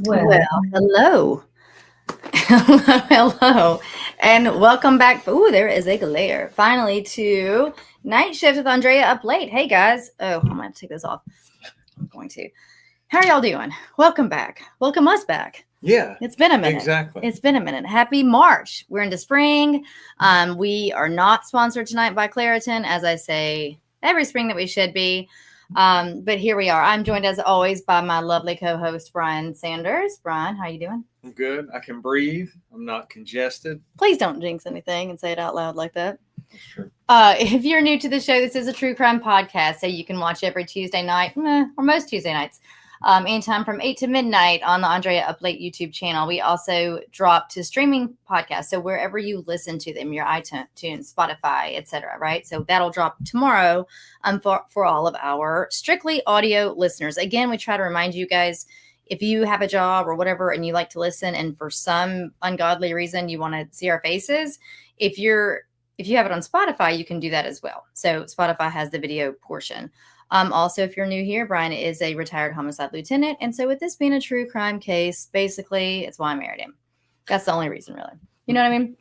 Well, hello. Hello. And welcome back. Ooh, there is a glare. Finally to Night Shift with Andrea up late. Hey, guys. Oh, I'm going to take this off. I'm going to. How are y'all doing? Welcome back. Welcome us back. Yeah. It's been a minute. Exactly. It's been a minute. Happy March. We're into spring. We are not sponsored tonight by Claritin, as I say every spring that we should be. But here we are. I'm joined as always by my lovely co-host, Brian Sanders. Brian, how you doing? I'm good. I can breathe. I'm not congested. Please don't jinx anything and say it out loud like that. That's true. If you're new to the show, this is a true crime podcast, so you can watch every Tuesday night, or most Tuesday nights, anytime from 8 to midnight on the Andrea Up Late YouTube channel. We also drop to streaming podcasts, so wherever you listen to them, your iTunes, Spotify, etc. Right? So that'll drop tomorrow for all of our strictly audio listeners. Again, we try to remind you guys, if you have a job or whatever and you like to listen and for some ungodly reason you want to see our faces, if you have it on Spotify, you can do that as well. So Spotify has the video portion. Also, if you're new here, Brian is a retired homicide lieutenant. And so with this being a true crime case, basically, it's why I married him. That's the only reason, really. You know what I mean?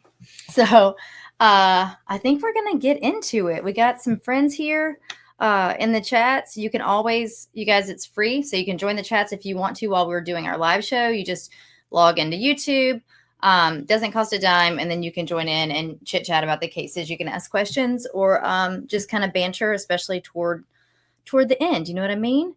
So I think we're going to get into it. We got some friends here in the chats. You can always, you guys, it's free. So you can join the chats if you want to while we're doing our live show. You just log into YouTube. Doesn't cost a dime, and then you can join in and chit chat about the cases. You can ask questions or just kind of banter, especially toward the end. You know what I mean?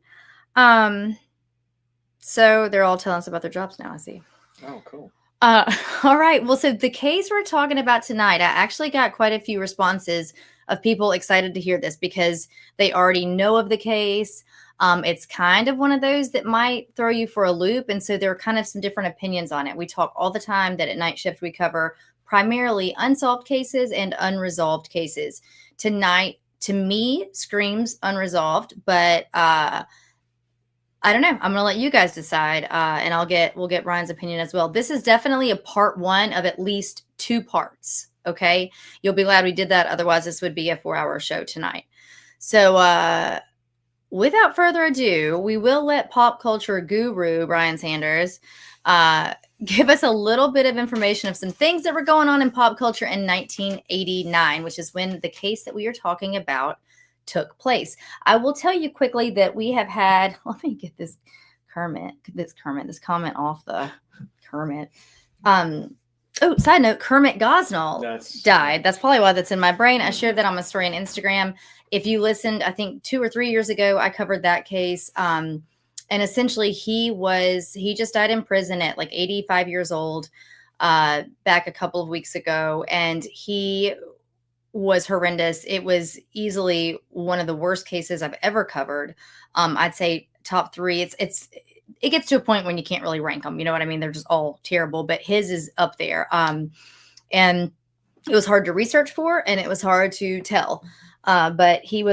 So they're all telling us about their jobs now, I see. Oh, cool. All right. Well, so the case we're talking about tonight, I actually got quite a few responses of people excited to hear this because they already know of the case. It's kind of one of those that might throw you for a loop. And so there are kind of some different opinions on it. We talk all the time that at Night Shift, we cover primarily unsolved cases and unresolved cases. Tonight, to me, screams unresolved, but I don't know. I'm going to let you guys decide, and we'll get Ryan's opinion as well. This is definitely a part one of at least 2 parts. Okay. You'll be glad we did that. Otherwise, this would be a 4-hour show tonight. So, without further ado, we will let pop culture guru Brian Sanders give us a little bit of information of some things that were going on in pop culture in 1989, which is when the case that we are talking about took place. I will tell you quickly that we have had, let me get this comment off the Kermit. Side note, Kermit Gosnell died. That's probably why that's in my brain. I shared that on my story on Instagram. If you listened, I think 2 or 3 years ago, I covered that case. And essentially he just died in prison at like 85 years old, back a couple of weeks ago. And he was horrendous. It was easily one of the worst cases I've ever covered. I'd say top 3. It gets to a point when you can't really rank them. You know what I mean? They're just all terrible, but his is up there. And it was hard to research for, and it was hard to tell. But he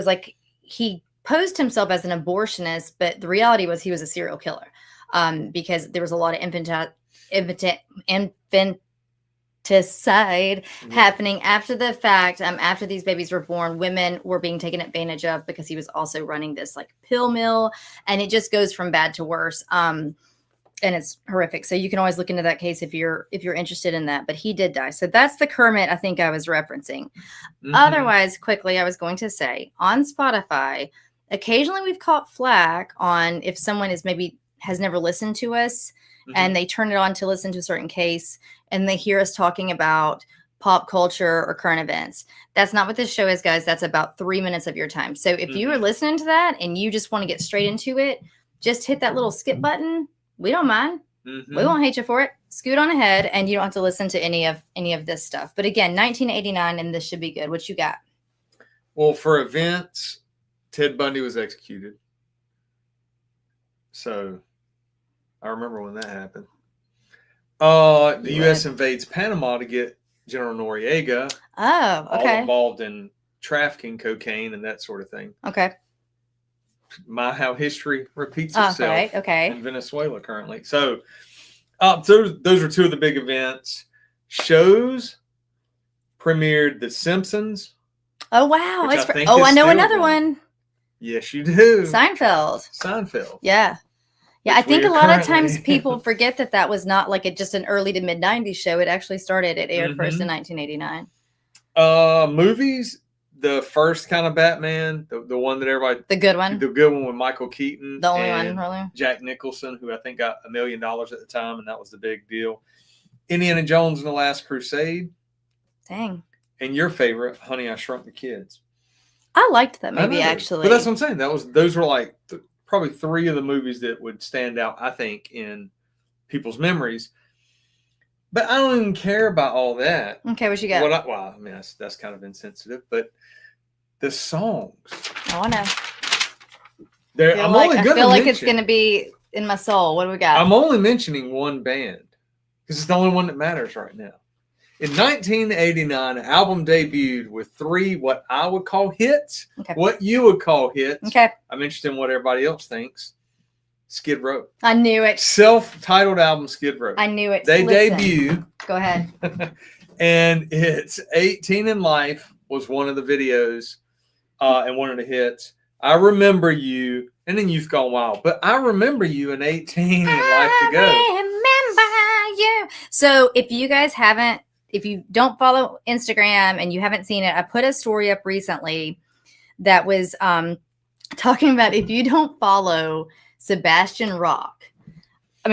posed himself as an abortionist, but the reality was he was a serial killer, because there was a lot of infanticide happening after the fact. After these babies were born, women were being taken advantage of because he was also running this like pill mill, and it just goes from bad to worse. And it's horrific. So you can always look into that case if you're interested in that. But he did die. So that's the Kermit I think I was referencing. Mm-hmm. Otherwise, quickly, I was going to say on Spotify, occasionally we've caught flack on if someone has never listened to us, mm-hmm. and they turn it on to listen to a certain case and they hear us talking about pop culture or current events. That's not what this show is, guys. That's about 3 minutes of your time. So if mm-hmm. you are listening to that and you just want to get straight into it, just hit that little skip button. We don't mind. Mm-hmm. We won't hate you for it. Scoot on ahead, and you don't have to listen to any of this stuff. But again, 1989, and this should be good. What you got? Well, for events, Ted Bundy was executed. So I remember when that happened. The U.S. invades Panama to get General Noriega. Oh, okay. All involved in trafficking cocaine and that sort of thing. Okay. How history repeats itself okay. in Venezuela currently. So those are 2 of the big events. Shows premiered The Simpsons. Oh, wow. I know another one. Yes, you do. Seinfeld. Seinfeld. Yeah. Yeah, I which we think a are lot of currently- times people forget that was not like just an early to mid 90s show. It actually started, it aired first in 1989. Movies, the first kind of Batman, the one that everybody, The good one. the good one with Michael Keaton, The only and one, really. Jack Nicholson, who I think got $1 million at the time, and that was the big deal. Indiana Jones and the Last Crusade. Dang. And your favorite, Honey, I Shrunk the Kids. I liked that movie, actually. But that's what I'm saying. Those were like probably three of the movies that would stand out, I think, in people's memories. But I don't even care about all that. Okay, what you got? I mean, that's kind of insensitive, but the songs. I want to. I feel like it's going to be in my soul. What do we got? I'm only mentioning one band because it's the only one that matters right now. In 1989, an album debuted with 3 what I would call hits, what you would call hits. Okay. I'm interested in what everybody else thinks. Skid Row. I knew it. Self-titled album, Skid Row. I knew it. They debut. Go ahead. And it's 18 in Life was one of the videos and one of the hits. I Remember You, and then Youth Gone Wild. But I Remember You in 18 and Life to Go. I remember you. So if you guys haven't, if you don't follow Instagram and you haven't seen it, I put a story up recently that was talking about if you don't follow Sebastian Bach. Oh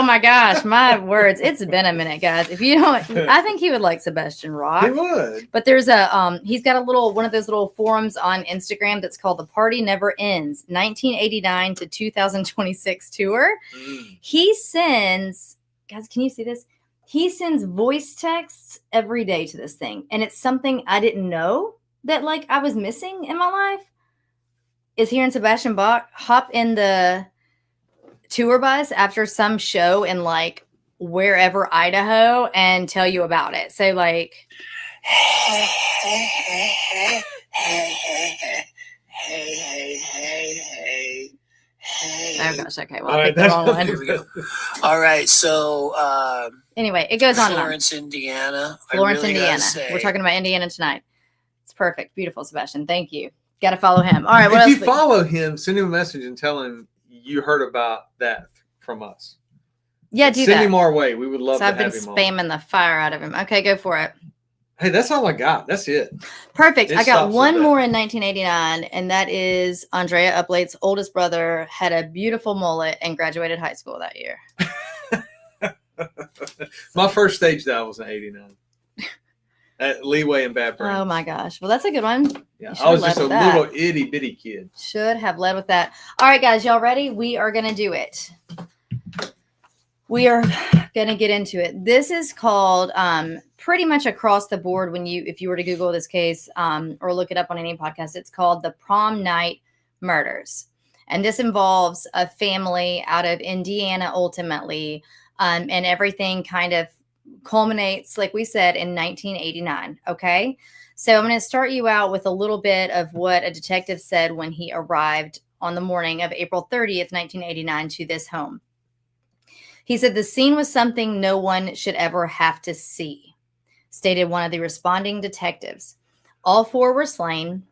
my gosh, my words. It's been a minute, guys. If you don't, I think he would like Sebastian Bach. He would. But there's he's got one of those little forums on Instagram that's called The Party Never Ends, 1989 to 2026 tour. He sends, guys, can you see this? He sends voice texts every day to this thing. And it's something I didn't know that like I was missing in my life. Is hearing Sebastian Bach hop in the tour bus after some show in like wherever Idaho and tell you about it. So like, Hey. Oh gosh, okay. Well, I picked the wrong one. Here we go. All right, so anyway, it goes on. Florence, Indiana. Florence, Indiana. We're talking about Indiana tonight. It's perfect. Beautiful, Sebastian. Thank you. Got to follow him. All right. What if you follow him, send him a message and tell him you heard about that from us. Yeah, do send that. him our way. We would love to have him on. I've been spamming the fire out of him. Okay, go for it. Hey, that's all I got. That's it. Perfect. I got one more in 1989, and that is Andrea Uplate's oldest brother had a beautiful mullet and graduated high school that year. My first stage dive was in 89. At Leeway and Bad Brains. Oh my gosh. Well, that's a good one. Yeah, I was just a little itty bitty kid. Should have led with that. All right, guys, y'all ready? We are going to do it. We are going to get into it. This is called pretty much across the board if you were to Google this case or look it up on any podcast, it's called the Prom Night Murders. And this involves a family out of Indiana ultimately, and everything kind of culminates, like we said, in 1989. Okay. So I'm going to start you out with a little bit of what a detective said when he arrived on the morning of April 30th, 1989 to this home. He said the scene was something no one should ever have to see, stated one of the responding detectives. All 4 were slain.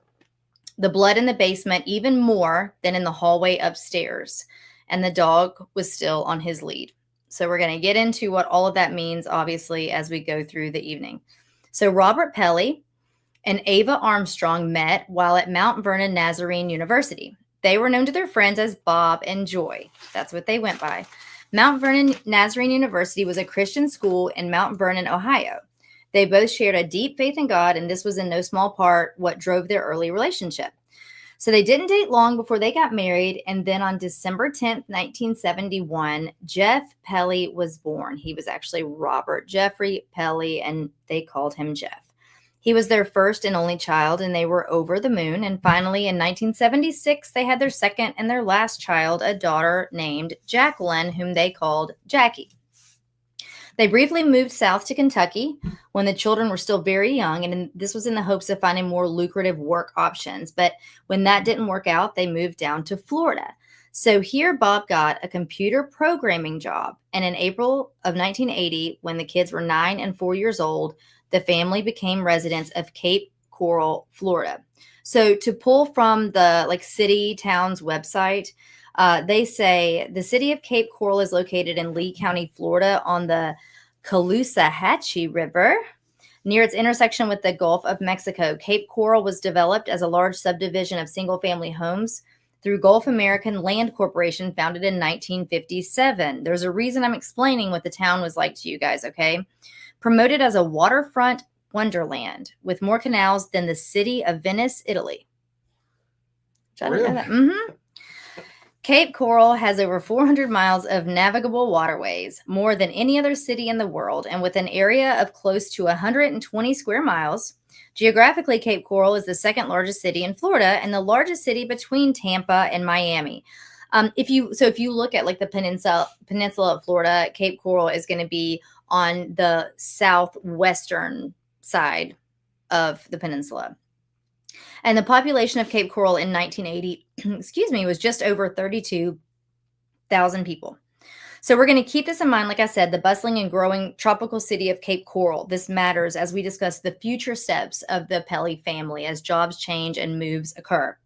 The blood in the basement, even more than in the hallway upstairs. And the dog was still on his lead. So we're going to get into what all of that means, obviously, as we go through the evening. So Robert Pelley and Ava Armstrong met while at Mount Vernon Nazarene University. They were known to their friends as Bob and Joy. That's what they went by. Mount Vernon Nazarene University was a Christian school in Mount Vernon, Ohio. They both shared a deep faith in God, and this was in no small part what drove their early relationship. So they didn't date long before they got married, and then on December 10th, 1971, Jeff Pelley was born. He was actually Robert Jeffrey Pelley, and they called him Jeff. He was their first and only child, and they were over the moon. And finally, in 1976, they had their second and their last child, a daughter named Jacqueline, whom they called Jackie. They briefly moved south to Kentucky when the children were still very young, and this was in the hopes of finding more lucrative work options. But when that didn't work out, they moved down to Florida. So here Bob got a computer programming job, and in April of 1980, when the kids were 9 and 4 years old, the family became residents of Cape Coral, Florida. So to pull from the city town's website, They say the city of Cape Coral is located in Lee County, Florida, on the Caloosahatchee River. Near its intersection with the Gulf of Mexico, Cape Coral was developed as a large subdivision of single-family homes through Gulf American Land Corporation, founded in 1957. There's a reason I'm explaining what the town was like to you guys, okay? Promoted as a waterfront wonderland with more canals than the city of Venice, Italy. Really? Mm-hmm. Cape Coral has over 400 miles of navigable waterways, more than any other city in the world, and with an area of close to 120 square miles. Geographically, Cape Coral is the second largest city in Florida and the largest city between Tampa and Miami. If you look at like the peninsula of Florida, Cape Coral is going to be on the southwestern side of the peninsula. And the population of Cape Coral in 1980, was just over 32,000 people. So we're going to keep this in mind. Like I said, the bustling and growing tropical city of Cape Coral. This matters as we discuss the future steps of the Pelley family as jobs change and moves occur.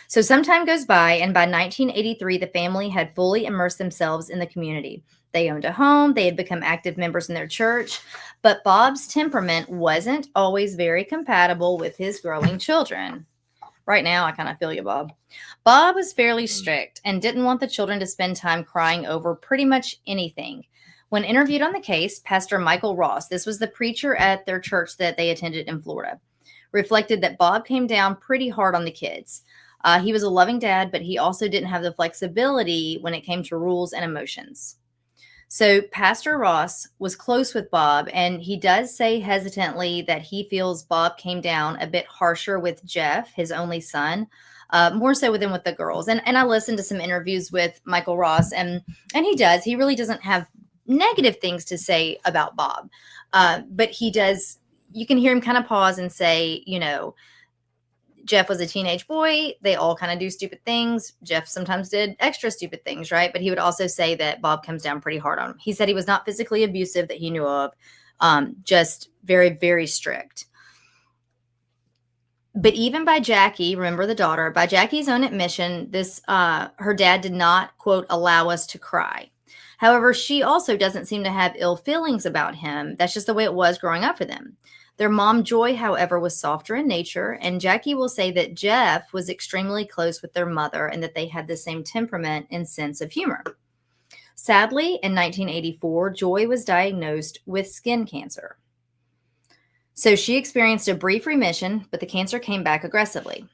So some time goes by, and by 1983, the family had fully immersed themselves in the community. They owned a home, they had become active members in their church, but Bob's temperament wasn't always very compatible with his growing children. Right now, I kind of feel you, Bob. Bob was fairly strict and didn't want the children to spend time crying over pretty much anything. When interviewed on the case, Pastor Michael Ross, this was the preacher at their church that they attended in Florida, reflected that Bob came down pretty hard on the kids. He was a loving dad, but he also didn't have the flexibility when it came to rules and emotions. So Pastor Ross was close with Bob, and he does say hesitantly that he feels Bob came down a bit harsher with Jeff, his only son, more so than with the girls. And I listened to some interviews with Michael Ross, and he really doesn't have negative things to say about Bob. But he does, you can hear him kind of pause and say, Jeff was a teenage boy. They all kind of do stupid things. Jeff sometimes did extra stupid things, right? But he would also say that Bob comes down pretty hard on him. He said he was not physically abusive that he knew of, just very, very strict. But even by Jackie, remember the daughter, by Jackie's own admission, her dad did not, quote, allow us to cry. However, she also doesn't seem to have ill feelings about him. That's just the way it was growing up for them. Their mom, Joy, however, was softer in nature, and Jackie will say that Jeff was extremely close with their mother and that they had the same temperament and sense of humor. Sadly, in 1984, Joy was diagnosed with skin cancer. So she experienced a brief remission, but the cancer came back aggressively.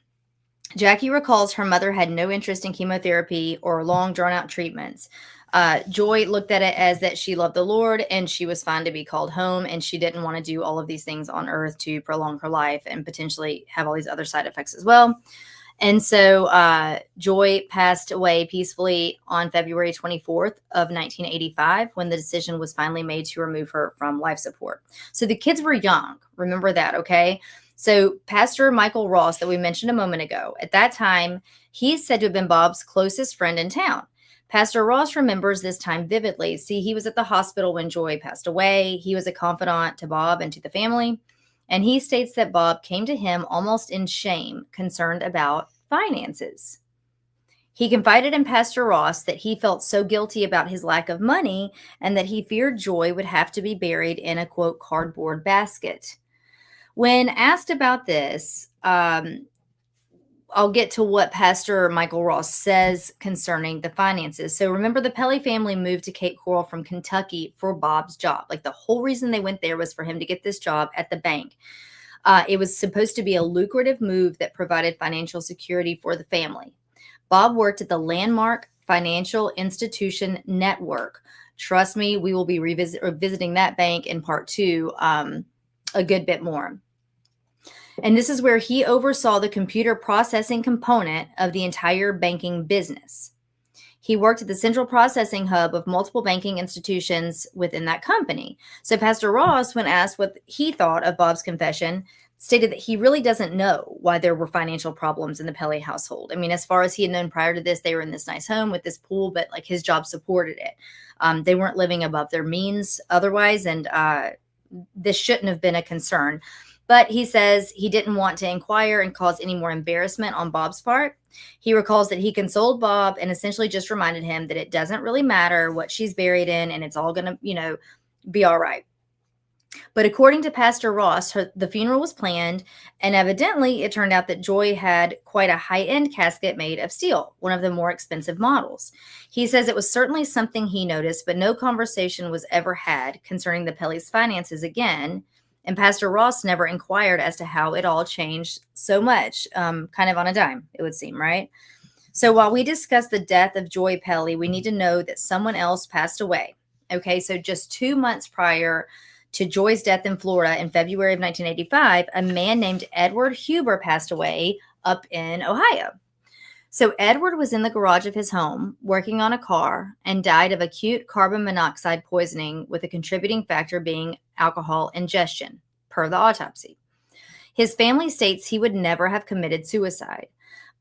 Jackie recalls her mother had no interest in chemotherapy or long, drawn-out treatments. Joy looked at it as that she loved the Lord and she was fine to be called home, and she didn't want to do all of these things on earth to prolong her life and potentially have all these other side effects as well. And so Joy passed away peacefully on February 24th of 1985 when the decision was finally made to remove her from life support. So the kids were young. Remember that, okay? So Pastor Michael Ross that we mentioned a moment ago, at that time, he's said to have been Bob's closest friend in town. Pastor Ross remembers this time vividly. See, he was at the hospital when Joy passed away. He was a confidant to Bob and to the family. And he states that Bob came to him almost in shame, concerned about finances. He confided in Pastor Ross that he felt so guilty about his lack of money and that he feared Joy would have to be buried in a, quote, cardboard basket. When asked about this, I'll get to what Pastor Michael Ross says concerning the finances. So remember, the Pelley family moved to Cape Coral from Kentucky for Bob's job. Like the whole reason they went there was for him to get this job at the bank. It was supposed to be a lucrative move that provided financial security for the family. Bob worked at the Landmark Financial Institution Network. Trust me, we will be visiting that bank in part 2 a good bit more. And this is where he oversaw the computer processing component of the entire banking business. He worked at the central processing hub of multiple banking institutions within that company. So Pastor Ross, when asked what he thought of Bob's confession, stated that he really doesn't know why there were financial problems in the Pelley household. I mean, as far as he had known prior to this, they were in this nice home with this pool, but like his job supported it. They weren't living above their means otherwise, and this shouldn't have been a concern. But he says he didn't want to inquire and cause any more embarrassment on Bob's part. He recalls that he consoled Bob and essentially just reminded him that it doesn't really matter what she's buried in and it's all going to, be all right. But according to Pastor Ross, the funeral was planned, and evidently it turned out that Joy had quite a high-end casket made of steel, one of the more expensive models. He says it was certainly something he noticed, but no conversation was ever had concerning the Pelley's finances again, and Pastor Ross never inquired as to how it all changed so much, kind of on a dime, it would seem, right? So while we discuss the death of Joy Pelley, we need to know that someone else passed away. Okay, so just 2 months prior to Joy's death in Florida in February of 1985, a man named Edward Huber passed away up in Ohio. So Edward was in the garage of his home working on a car and died of acute carbon monoxide poisoning, with a contributing factor being alcohol ingestion, per the autopsy. His family states he would never have committed suicide.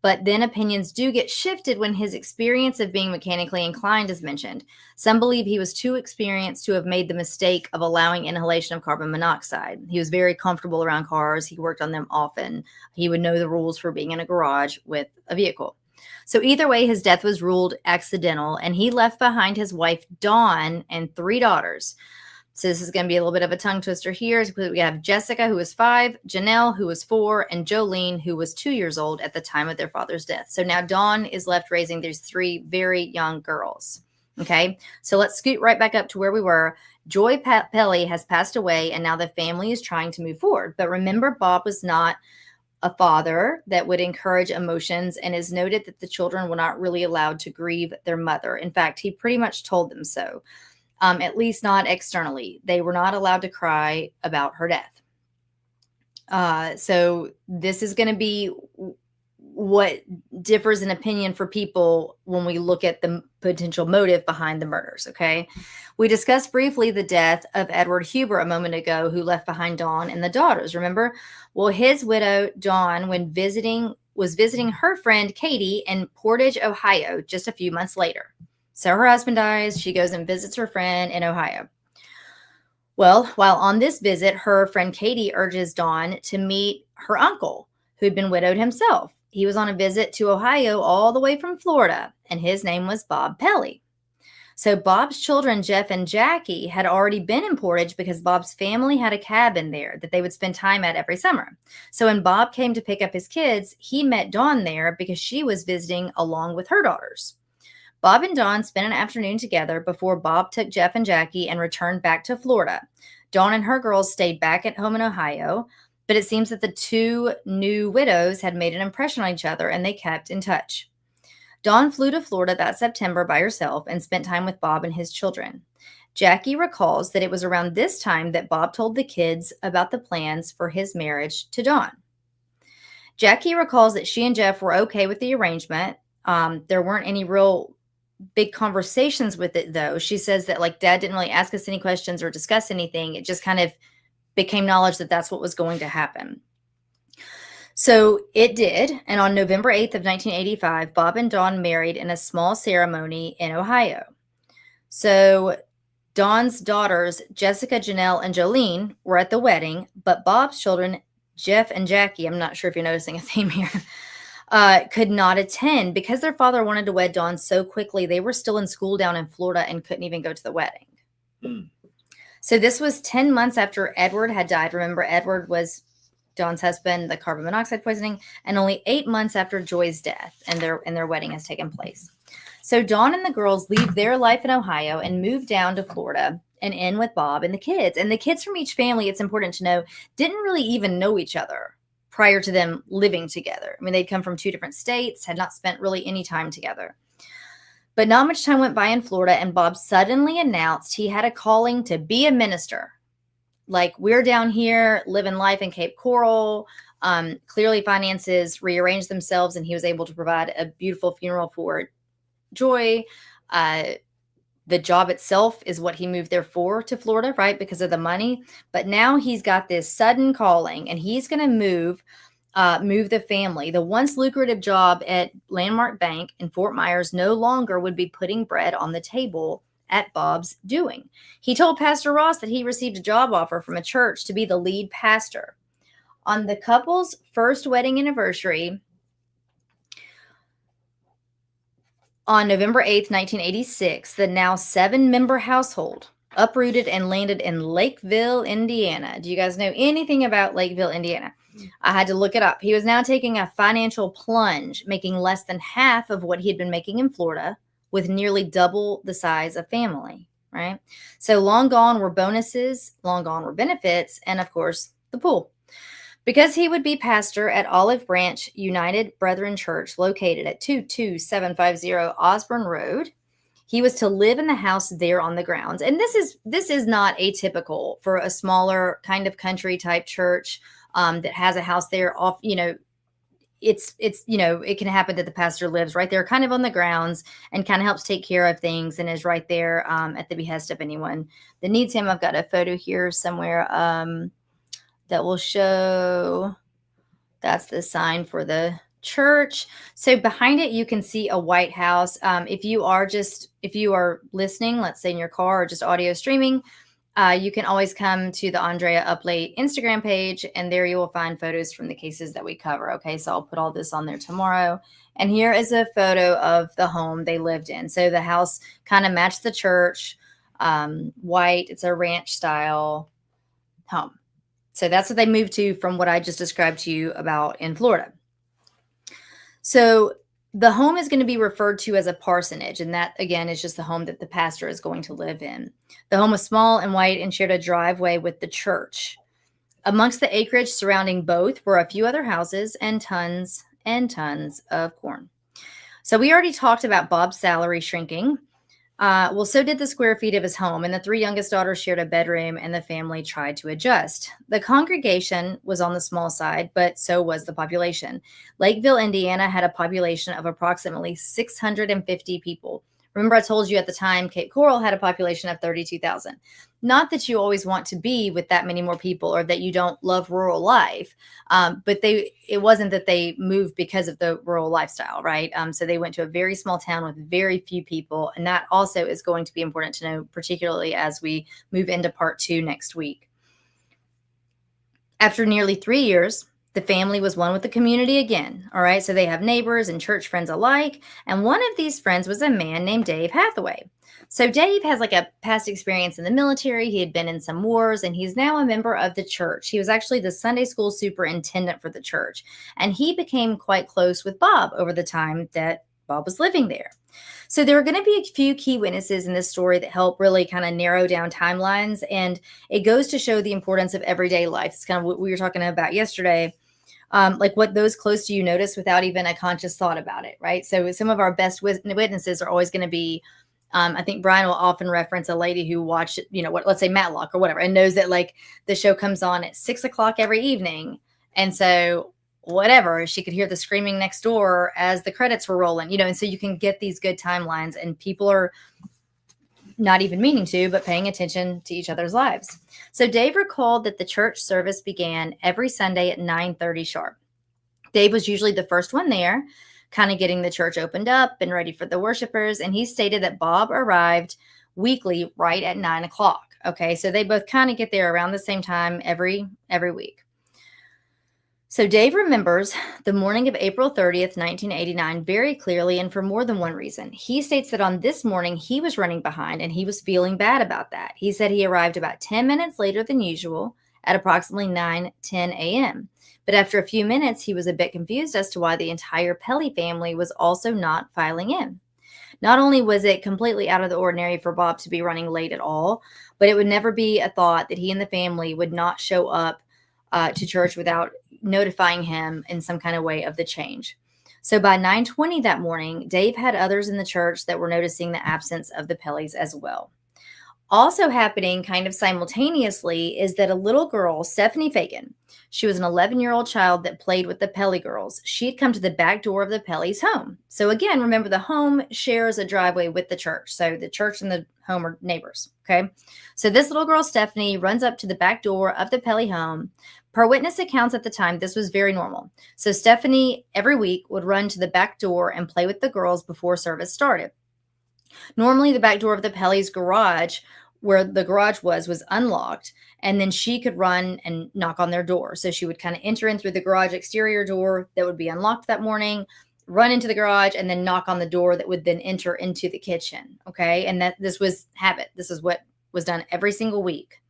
But then opinions do get shifted when his experience of being mechanically inclined is mentioned. Some believe he was too experienced to have made the mistake of allowing inhalation of carbon monoxide. He was very comfortable around cars. He worked on them often. He would know the rules for being in a garage with a vehicle. So either way, his death was ruled accidental, and he left behind his wife, Dawn, and 3 daughters. So this is going to be a little bit of a tongue twister here. We have Jessica, who was 5, Janelle, who was 4, and Jolene, who was 2 years old at the time of their father's death. So now Dawn is left raising these 3 very young girls. Okay, so let's scoot right back up to where we were. Joy Pelley has passed away, and now the family is trying to move forward. But remember, Bob was not a father that would encourage emotions, and is noted that the children were not really allowed to grieve their mother. In fact, he pretty much told them so. At least not externally. They were not allowed to cry about her death. So this is going to be what differs in opinion for people when we look at the potential motive behind the murders, okay? We discussed briefly the death of Edward Huber a moment ago, who left behind Dawn and the daughters, remember? Well, his widow, Dawn, was visiting her friend Katie in Portage, Ohio, just a few months later. So her husband dies. She goes and visits her friend in Ohio. Well, while on this visit, her friend Katie urges Dawn to meet her uncle, who had been widowed himself. He was on a visit to Ohio all the way from Florida, and his name was Bob Pelley. So Bob's children, Jeff and Jackie, had already been in Portage because Bob's family had a cabin there that they would spend time at every summer. So when Bob came to pick up his kids, he met Dawn there because she was visiting along with her daughters. Bob and Dawn spent an afternoon together before Bob took Jeff and Jackie and returned back to Florida. Dawn and her girls stayed back at home in Ohio, but it seems that the 2 new widows had made an impression on each other, and they kept in touch. Dawn flew to Florida that September by herself and spent time with Bob and his children. Jackie recalls that it was around this time that Bob told the kids about the plans for his marriage to Dawn. Jackie recalls that she and Jeff were okay with the arrangement. There weren't any real big conversations with it, though. She says that Dad didn't really ask us any questions or discuss anything. It just kind of became knowledge that that's what was going to happen. So it did. And on November 8th of 1985, Bob and Dawn married in a small ceremony in Ohio. So Dawn's daughters, Jessica, Janelle, and Jolene, were at the wedding, but Bob's children, Jeff and Jackie, I'm not sure if you're noticing a theme here, could not attend because their father wanted to wed Dawn so quickly. They were still in school down in Florida and couldn't even go to the wedding. So this was 10 months after Edward had died. Remember, Edward was Dawn's husband, the carbon monoxide poisoning, and only 8 months after Joy's death, and their wedding has taken place. So Dawn and the girls leave their life in Ohio and move down to Florida and in with Bob and the kids. And the kids from each family, it's important to know, didn't really even know each other prior to them living together. I mean, they'd come from 2 different states, had not spent really any time together. But not much time went by in Florida, and Bob suddenly announced he had a calling to be a minister. We're down here living life in Cape Coral. Clearly finances rearranged themselves, and he was able to provide a beautiful funeral for Joy. The job itself is what he moved there for, to Florida, right? Because of the money. But now he's got this sudden calling, and he's going to move the family. The once lucrative job at Landmark Bank in Fort Myers no longer would be putting bread on the table at Bob's doing. He told Pastor Ross that he received a job offer from a church to be the lead pastor. On the couple's first wedding anniversary, on November 8th, 1986, the now 7-member household uprooted and landed in Lakeville, Indiana. Do you guys know anything about Lakeville, Indiana? I had to look it up. He was now taking a financial plunge, making less than half of what he had been making in Florida, with nearly double the size of family, right? So long gone were bonuses, long gone were benefits, and of course, the pool. Because he would be pastor at Olive Branch United Brethren Church, located at 22750 Osborne Road, he was to live in the house there on the grounds. And this is not atypical for a smaller kind of country type church that has a house there off, it's it can happen that the pastor lives right there kind of on the grounds and kind of helps take care of things and is right there at the behest of anyone that needs him. I've got a photo here somewhere that will show that's the sign for the church. So behind it, you can see a White House. If you are listening, let's say in your car or just audio streaming, you can always come to the Andrea Up Late Instagram page, and there you will find photos from the cases that we cover. Okay, so I'll put all this on there tomorrow. And here is a photo of the home they lived in. So the house kind of matched the church, white. It's a ranch style home. So that's what they moved to from what I just described to you about in Florida. So the home is going to be referred to as a parsonage. And that, again, is just the home that the pastor is going to live in. The home was small and white and shared a driveway with the church. Amongst the acreage surrounding both were a few other houses and tons of corn. So we already talked about Bob's salary shrinking. Well, so did the square feet of his home, and the 3 youngest daughters shared a bedroom, and the family tried to adjust. The congregation was on the small side, but so was the population. Lakeville, Indiana had a population of approximately 650 people. Remember, I told you at the time, Cape Coral had a population of 32,000. Not that you always want to be with that many more people or that you don't love rural life, but it wasn't that they moved because of the rural lifestyle, right? So they went to a very small town with very few people, and that also is going to be important to know, particularly as we move into part 2 next week. After nearly 3 years, the family was one with the community again. All right. So they have neighbors and church friends alike. And one of these friends was a man named Dave Hathaway. So Dave has like a past experience in the military. He had been in some wars, and he's now a member of the church. He was actually the Sunday school superintendent for the church. And he became quite close with Bob over the time that Bob was living there. So there are going to be a few key witnesses in this story that help really kind of narrow down timelines. And it goes to show the importance of everyday life. It's kind of what we were talking about yesterday. Like what those close to you notice without even a conscious thought about it, right? So some of our best witnesses are always going to be, I think Brian will often reference a lady who watched, let's say Matlock or whatever, and knows that like the show comes on at 6 o'clock every evening. And so whatever, she could hear the screaming next door as the credits were rolling, and so you can get these good timelines, and people are not even meaning to, but paying attention to each other's lives. So Dave recalled that the church service began every Sunday at 9:30 sharp. Dave was usually the first one there, kind of getting the church opened up and ready for the worshipers. And he stated that Bob arrived weekly right at 9 o'clock. Okay, so they both kind of get there around the same time every week. So Dave remembers the morning of April 30th, 1989 very clearly, and for more than one reason. He states that on this morning he was running behind and he was feeling bad about that. He said he arrived about 10 minutes later than usual at approximately 9:10 a.m. But after a few minutes, he was a bit confused as to why the entire Pelley family was also not filing in. Not only was it completely out of the ordinary for Bob to be running late at all, but it would never be a thought that he and the family would not show up to church without notifying him in some kind of way of the change. So by 9:20 that morning, Dave had others in the church that were noticing the absence of the Pelleys as well. Also happening kind of simultaneously is that a little girl, Stephanie Fagan, she was an 11-year-old child that played with the Pelley girls. She had come to the back door of the Pelleys' home. So again, remember the home shares a driveway with the church. So the church and the home are neighbors. Okay. So this little girl, Stephanie, runs up to the back door of the Pelley home. Per witness accounts at the time, this was very normal. So Stephanie every week would run to the back door and play with the girls before service started. Normally, the back door of the Pelley's garage where the garage was unlocked, and then she could run and knock on their door. So she would kind of enter in through the garage exterior door that would be unlocked that morning, run into the garage, and then knock on the door that would then enter into the kitchen. Okay. And that this was habit. This is what was done every single week.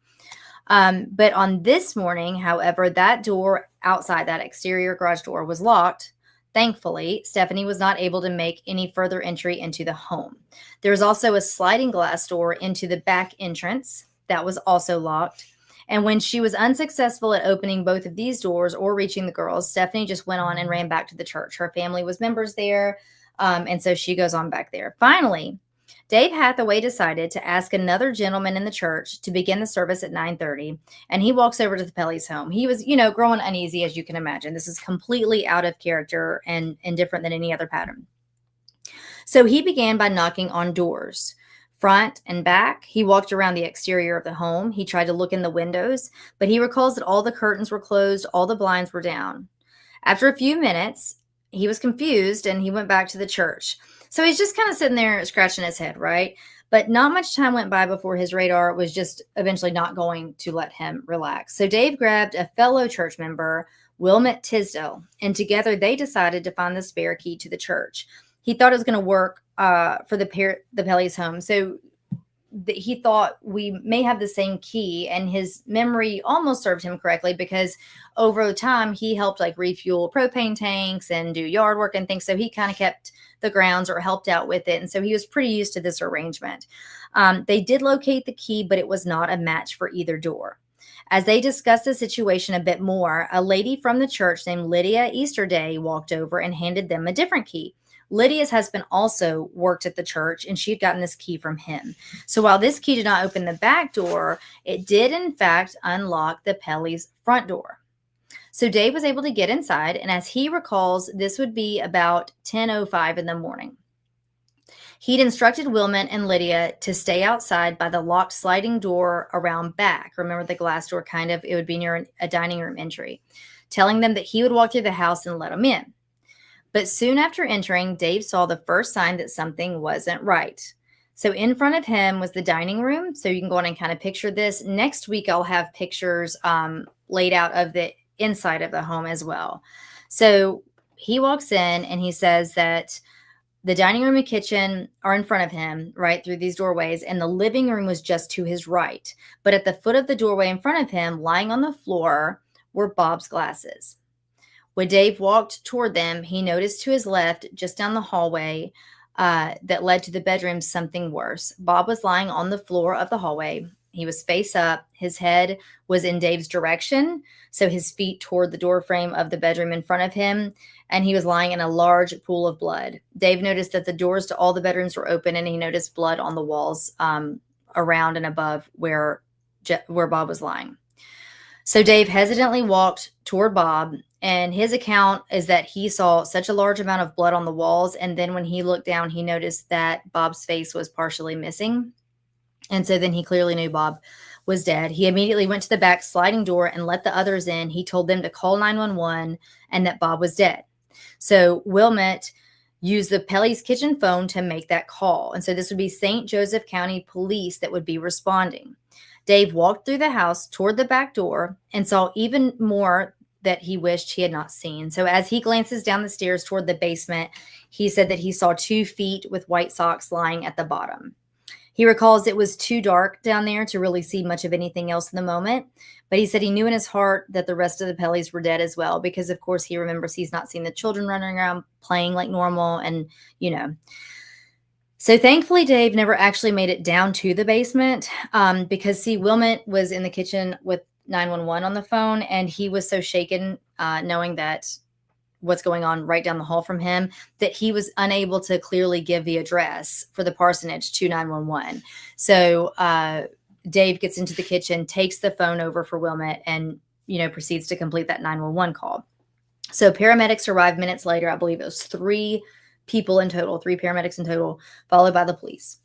But on this morning, however, that door outside, that exterior garage door, was locked. Thankfully, Stephanie was not able to make any further entry into the home. There was also a sliding glass door into the back entrance that was also locked. And when she was unsuccessful at opening both of these doors or reaching the girls, Stephanie just went on and ran back to the church. Her family was members there, and so she goes on back there. Finally, Dave Hathaway decided to ask another gentleman in the church to begin the service at 9:30, and he walks over to the Pelley's home. He was, growing uneasy, as you can imagine. This is completely out of character and different than any other pattern. So he began by knocking on doors, front and back. He walked around the exterior of the home. He tried to look in the windows, but he recalls that all the curtains were closed, all the blinds were down. After a few minutes, he was confused and he went back to the church. So he's just kind of sitting there scratching his head, right? But not much time went by before his radar was just eventually not going to let him relax. So Dave grabbed a fellow church member, Wilmot Tisdale, and together they decided to find the spare key to the church. He thought it was going to work for the Pelley's home. So he thought we may have the same key, and his memory almost served him correctly because over time he helped like refuel propane tanks and do yard work and things. So he kind of kept the grounds or helped out with it. And so he was pretty used to this arrangement. They did locate the key, but it was not a match for either door. As they discussed the situation a bit more, a lady from the church named Lydia Easterday walked over and handed them a different key. Lydia's husband also worked at the church, and she had gotten this key from him. So while this key did not open the back door, it did, in fact, unlock the Pelley's front door. So Dave was able to get inside, and as he recalls, this would be about 10:05 in the morning. He'd instructed Wilmot and Lydia to stay outside by the locked sliding door around back. Remember the glass door it would be near a dining room entry, telling them that he would walk through the house and let them in. But soon after entering, Dave saw the first sign that something wasn't right. So in front of him was the dining room. So you can go on and kind of picture this. Next week, I'll have pictures laid out of the inside of the home as well. So he walks in and he says that the dining room and kitchen are in front of him, right, through these doorways, and the living room was just to his right. But at the foot of the doorway in front of him, lying on the floor, were Bob's glasses. When Dave walked toward them, he noticed to his left, just down the hallway that led to the bedroom, something worse. Bob was lying on the floor of the hallway. He was face up. His head was in Dave's direction, so his feet toward the doorframe of the bedroom in front of him, and he was lying in a large pool of blood. Dave noticed that the doors to all the bedrooms were open, and he noticed blood on the walls around and above where Bob was lying. So Dave hesitantly walked toward Bob, and his account is that he saw such a large amount of blood on the walls, and then when he looked down, he noticed that Bob's face was partially missing. And so then he clearly knew Bob was dead. He immediately went to the back sliding door and let the others in. He told them to call 911 and that Bob was dead. So Wilmot used the Pelley's kitchen phone to make that call. And so this would be St. Joseph County Police that would be responding. Dave walked through the house toward the back door and saw even more that he wished he had not seen. So as he glances down the stairs toward the basement, he said that he saw 2 feet with white socks lying at the bottom. He recalls it was too dark down there to really see much of anything else in the moment, but he said he knew in his heart that the rest of the Pelleys were dead as well, because of course he remembers he's not seen the children running around playing like normal and, So thankfully, Dave never actually made it down to the basement because, Wilmot was in the kitchen with 911 on the phone, and he was so shaken knowing that what's going on right down the hall from him that he was unable to clearly give the address for the parsonage to 911. So Dave gets into the kitchen, takes the phone over for Wilmot, and, proceeds to complete that 911 call. So paramedics arrived minutes later. I believe it was 3 paramedics in total, followed by the police.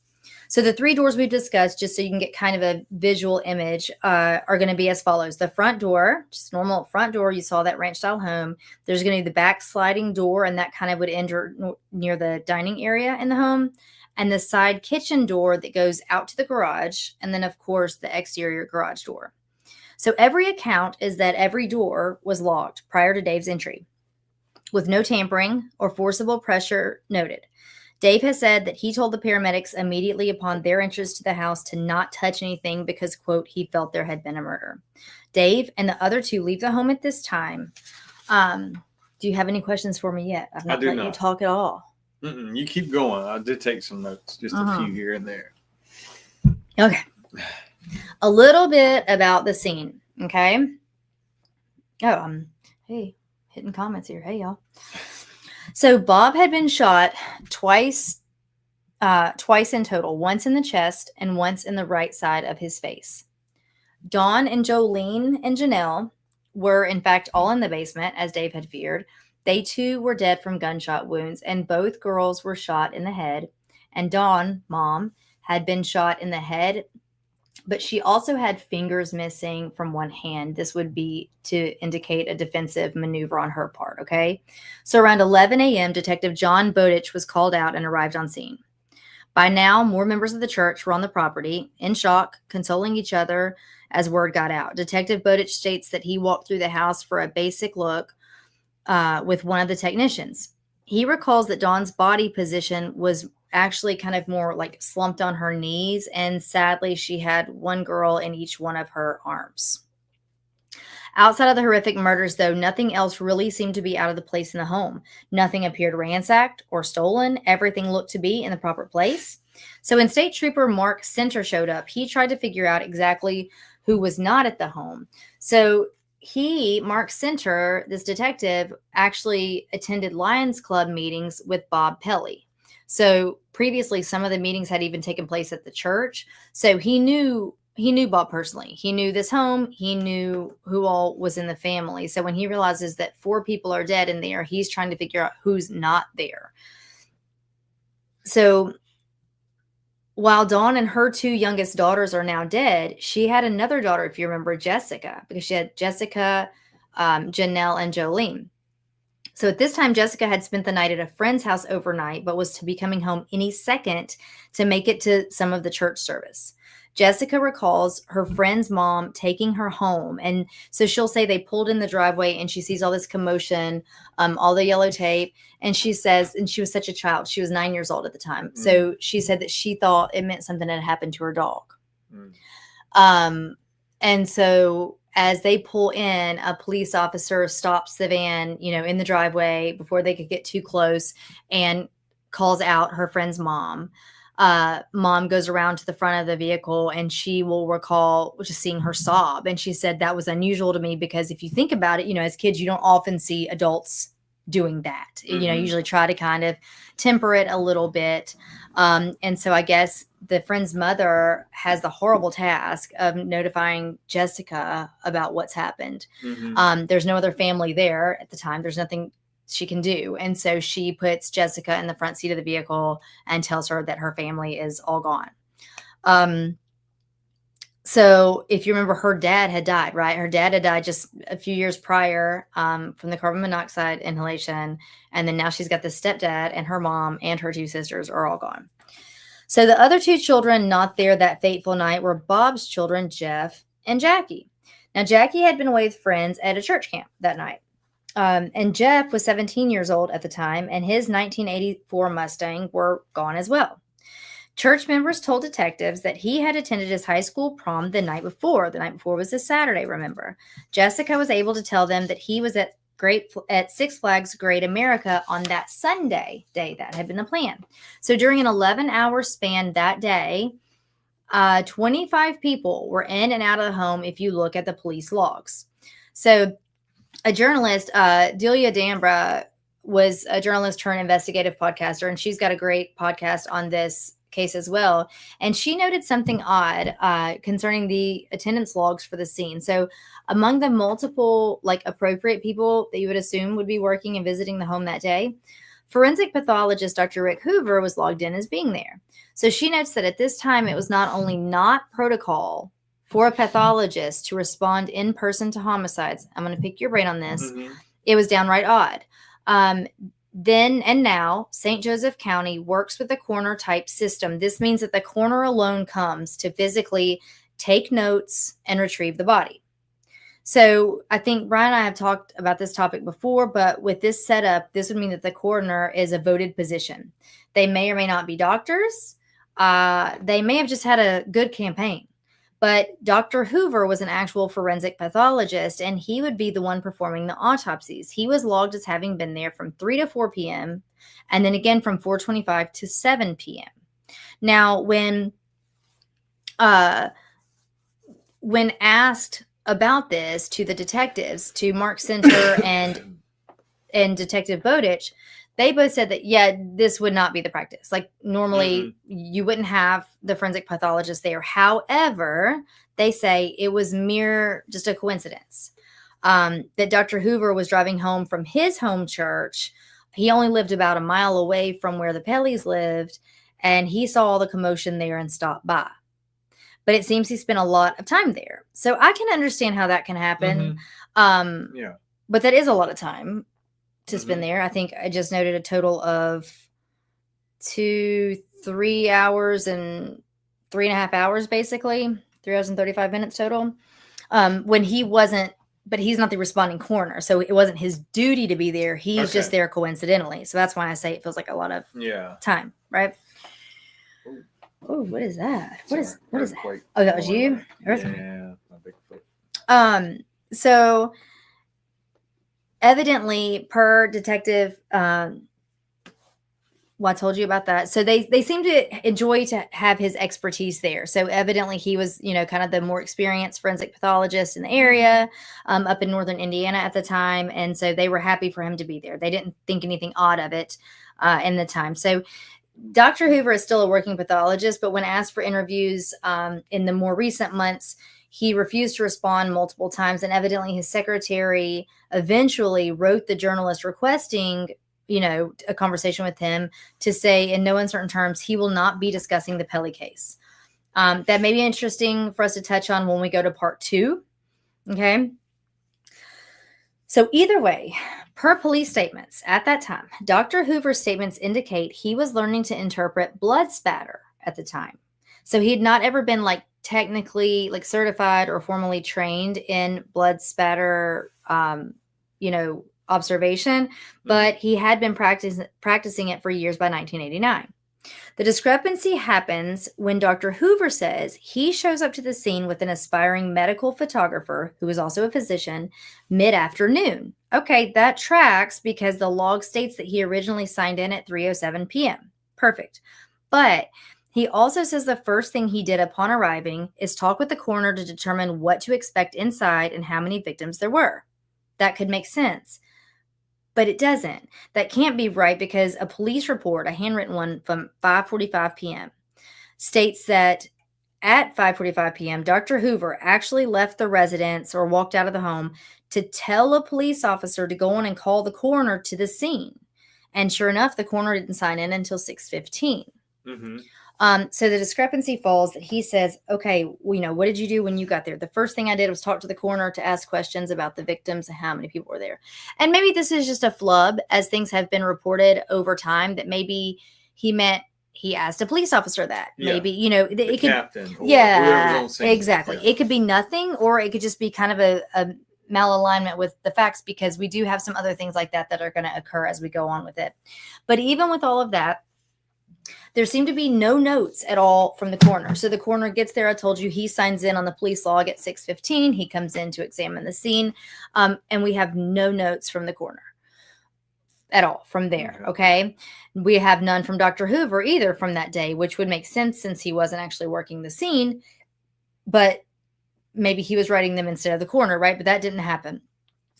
So the 3 doors we've discussed, just so you can get kind of a visual image, are going to be as follows. The front door, just normal front door. You saw that ranch style home. There's going to be the back sliding door, and that kind of would enter near the dining area in the home. and the side kitchen door that goes out to the garage, and then, of course, the exterior garage door. So every account is that every door was locked prior to Dave's entry, with no tampering or forcible pressure noted. Dave has said that he told the paramedics immediately upon their entrance to the house to not touch anything because, quote, he felt there had been a murder. Dave and the other two leave the home at this time. Do you have any questions for me yet? I've not let you talk at all. You keep going. I did take some notes, just a few here and there. Okay. A little bit about the scene, okay? Oh, hey, hitting comments here. Hey, y'all. So Bob had been shot twice in total, once in the chest and once in the right side of his face. Dawn and Jolene and Janelle were, in fact, all in the basement, as Dave had feared. They, too, were dead from gunshot wounds, and both girls were shot in the head. And Dawn, mom, had been shot in the head, but she also had fingers missing from one hand. This would be to indicate a defensive maneuver on her part, okay? So around 11 a.m., Detective John Bowditch was called out and arrived on scene. By now, more members of the church were on the property, in shock, consoling each other as word got out. Detective Bowditch states that he walked through the house for a basic look with one of the technicians. He recalls that Dawn's body position was actually kind of more like slumped on her knees, and sadly, she had one girl in each one of her arms. Outside of the horrific murders, though, nothing else really seemed to be out of the place in the home. Nothing appeared ransacked or stolen. Everything looked to be in the proper place. So when State Trooper Mark Center showed up, he tried to figure out exactly who was not at the home. So Mark Center, this detective, actually attended Lions Club meetings with Bob Pelley. So previously, some of the meetings had even taken place at the church. So he knew Bob personally. He knew this home. He knew who all was in the family. So when he realizes that 4 people are dead in there, he's trying to figure out who's not there. So while Dawn and her 2 youngest daughters are now dead, she had another daughter, if you remember, Jessica, because she had Jessica, Janelle, and Jolene. So at this time, Jessica had spent the night at a friend's house overnight, but was to be coming home any second to make it to some of the church service. Jessica recalls her friend's mom taking her home. And so she'll say they pulled in the driveway and she sees all this commotion, all the yellow tape. And she says, and she was such a child, she was 9 years old at the time. Mm. So she said that she thought it meant something had happened to her dog. Mm. And so as they pull in, a police officer stops the van, in the driveway before they could get too close, and calls out her friend's mom. Mom goes around to the front of the vehicle, and she will recall just seeing her sob. And she said that was unusual to me because if you think about it, as kids, you don't often see adults doing that. Mm-hmm. Usually try to kind of temper it a little bit. And so I guess the friend's mother has the horrible task of notifying Jessica about what's happened. Mm-hmm. There's no other family there at the time. There's nothing she can do. And so she puts Jessica in the front seat of the vehicle and tells her that her family is all gone. So if you remember, her dad had died, right? Her dad had died just a few years prior from the carbon monoxide inhalation. And then now she's got this stepdad, and her mom and her 2 sisters are all gone. So the other 2 children not there that fateful night were Bob's children, Jeff and Jackie. Now, Jackie had been away with friends at a church camp that night. And Jeff was 17 years old at the time, and his 1984 Mustang were gone as well. Church members told detectives that he had attended his high school prom the night before. The night before was a Saturday, remember. Jessica was able to tell them that he was at Six Flags Great America on that Sunday day. That had been the plan. So during an 11-hour span that day, 25 people were in and out of the home if you look at the police logs. So a journalist, Delia Dambra, was a journalist turned investigative podcaster, and she's got a great podcast on this case as well. And she noted something odd concerning the attendance logs for the scene. So among the multiple appropriate people that you would assume would be working and visiting the home that day, forensic pathologist Dr. Rick Hoover was logged in as being there. So she notes that at this time, it was not only not protocol for a pathologist to respond in person to homicides. I'm going to pick your brain on this. Mm-hmm. It was downright odd. Then and now, St. Joseph County works with the coroner type system. This means that the coroner alone comes to physically take notes and retrieve the body. So I think Brian and I have talked about this topic before, but with this setup, this would mean that the coroner is a voted position. They may or may not be doctors. They may have just had a good campaign. But Dr. Hoover was an actual forensic pathologist, and he would be the one performing the autopsies. He was logged as having been there from 3 to 4 p.m. and then again from 4:25 to 7 p.m. Now, when asked about this to the detectives, to Mark Center and Detective Bowditch, they both said that, yeah, this would not be the practice. Like normally you wouldn't have the forensic pathologist there. However, they say it was just a coincidence that Dr. Hoover was driving home from his home church. He only lived about a mile away from where the Pelleys lived, and he saw all the commotion there and stopped by. But it seems he spent a lot of time there. So I can understand how that can happen. But that is a lot of time to spend there. I think I just noted a total of 3 hours and 3.5 hours, basically 3 hours and 35 minutes total. When he wasn't, but he's not the responding coroner, so it wasn't his duty to be there. He's just there coincidentally. So that's why I say it feels like a lot of time, right? Oh, what is that? What is that? Oh, that was you? Earthquake. Yeah, my Bigfoot. So evidently, per detective, well, I told you about that. So they seem to enjoy to have his expertise there. So evidently he was, kind of the more experienced forensic pathologist in the area, up in northern Indiana at the time. And so they were happy for him to be there. They didn't think anything odd of it in the time. So Dr. Hoover is still a working pathologist, but when asked for interviews in the more recent months, he refused to respond multiple times. And evidently his secretary eventually wrote the journalist requesting, a conversation with him to say in no uncertain terms, he will not be discussing the Pelley case. That may be interesting for us to touch on when we go to part 2. Okay. So either way, per police statements at that time, Dr. Hoover's statements indicate he was learning to interpret blood spatter at the time. So he had not ever been technically certified or formally trained in blood spatter, observation, but he had been practicing it for years by 1989. The discrepancy happens when Dr. Hoover says he shows up to the scene with an aspiring medical photographer who is also a physician mid-afternoon. Okay, that tracks because the log states that he originally signed in at 3:07 p.m. Perfect. But he also says the first thing he did upon arriving is talk with the coroner to determine what to expect inside and how many victims there were. That could make sense. But it doesn't. That can't be right because a police report, a handwritten one from 5:45 p.m., states that at 5:45 p.m., Dr. Hoover actually left the residence or walked out of the home to tell a police officer to go on and call the coroner to the scene. And sure enough, the coroner didn't sign in until 6:15. So the discrepancy falls that he says, okay, what did you do when you got there? The first thing I did was talk to the coroner to ask questions about the victims and how many people were there. And maybe this is just a flub, as things have been reported over time, that maybe he meant he asked a police officer that. Maybe, it could, captain. Exactly. Yeah. It could be nothing, or it could just be kind of a malalignment with the facts, because we do have some other things like that are going to occur as we go on with it. But even with all of that, there seem to be no notes at all from the coroner. So the coroner gets there. I told you he signs in on the police log at 6:15. He comes in to examine the scene. And we have no notes from the coroner at all from there. Okay. We have none from Dr. Hoover either from that day, which would make sense since he wasn't actually working the scene, but maybe he was writing them instead of the coroner, right? But that didn't happen.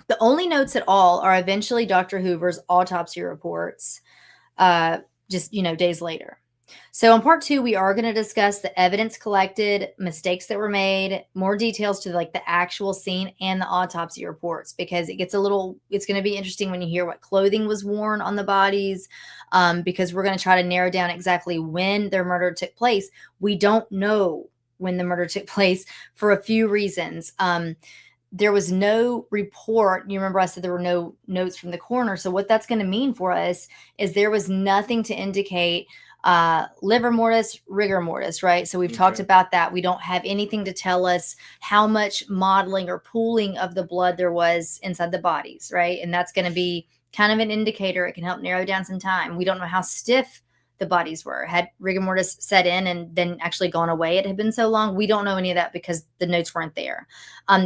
The only notes at all are eventually Dr. Hoover's autopsy reports, days later. So in part 2, we are going to discuss the evidence collected, mistakes that were made, more details to the actual scene and the autopsy reports, because it's going to be interesting when you hear what clothing was worn on the bodies, because we're going to try to narrow down exactly when their murder took place. We don't know when the murder took place for a few reasons. there was no report. You remember I said there were no notes from the coroner. So what that's going to mean for us is there was nothing to indicate livor mortis, rigor mortis, right? So we've talked about that. We don't have anything to tell us how much modeling or pooling of the blood there was inside the bodies, right? And that's going to be kind of an indicator. It can help narrow down some time. We don't know how stiff the bodies were. Had rigor mortis set in and then actually gone away, it had been so long. We don't know any of that because the notes weren't there.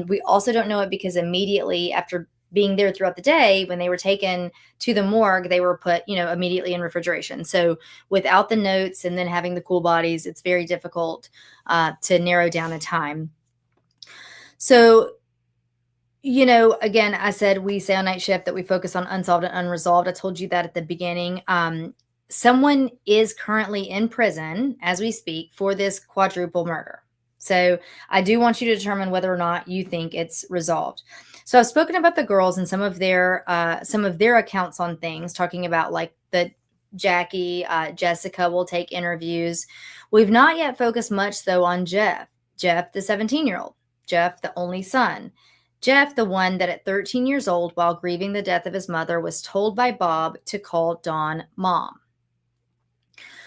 We also don't know it because immediately after being there throughout the day, when they were taken to the morgue, they were put, immediately in refrigeration. So without the notes and then having the cool bodies, it's very difficult to narrow down a time. So, again, I said we say on night shift that we focus on unsolved and unresolved. I told you that at the beginning. Someone is currently in prison as we speak for this quadruple murder. So I do want you to determine whether or not you think it's resolved. So I've spoken about the girls and some of their accounts on things, talking about like the Jackie, Jessica will take interviews. We've not yet focused much though on Jeff, the 17-year-old, Jeff, the only son. Jeff, the one that at 13 years old, while grieving the death of his mother, was told by Bob to call Dawn Mom.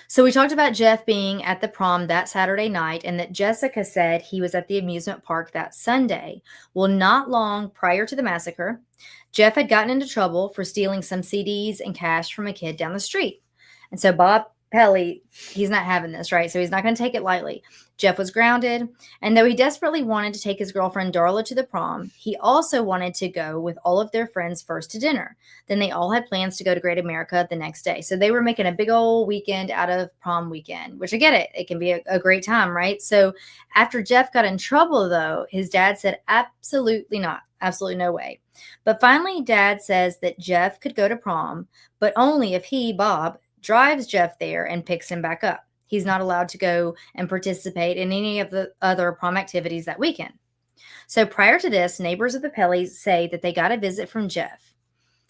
So we talked about Jeff being at the prom that Saturday night and that Jessica said he was at the amusement park that Sunday. Well, not long prior to the massacre, Jeff had gotten into trouble for stealing some CDs and cash from a kid down the street. And so Bob Pelley, he's not having this, right? So he's not going to take it lightly. Jeff was grounded, and though he desperately wanted to take his girlfriend Darla to the prom, he also wanted to go with all of their friends first to dinner. Then they all had plans to go to Great America the next day. So they were making a big old weekend out of prom weekend, which I get it. It can be a great time, right? So after Jeff got in trouble, though, his dad said, absolutely not. Absolutely no way. But finally, Dad says that Jeff could go to prom, but only if he, Bob, drives Jeff there and picks him back up. He's not allowed to go and participate in any of the other prom activities that weekend. So prior to this, neighbors of the Pelleys say that they got a visit from Jeff.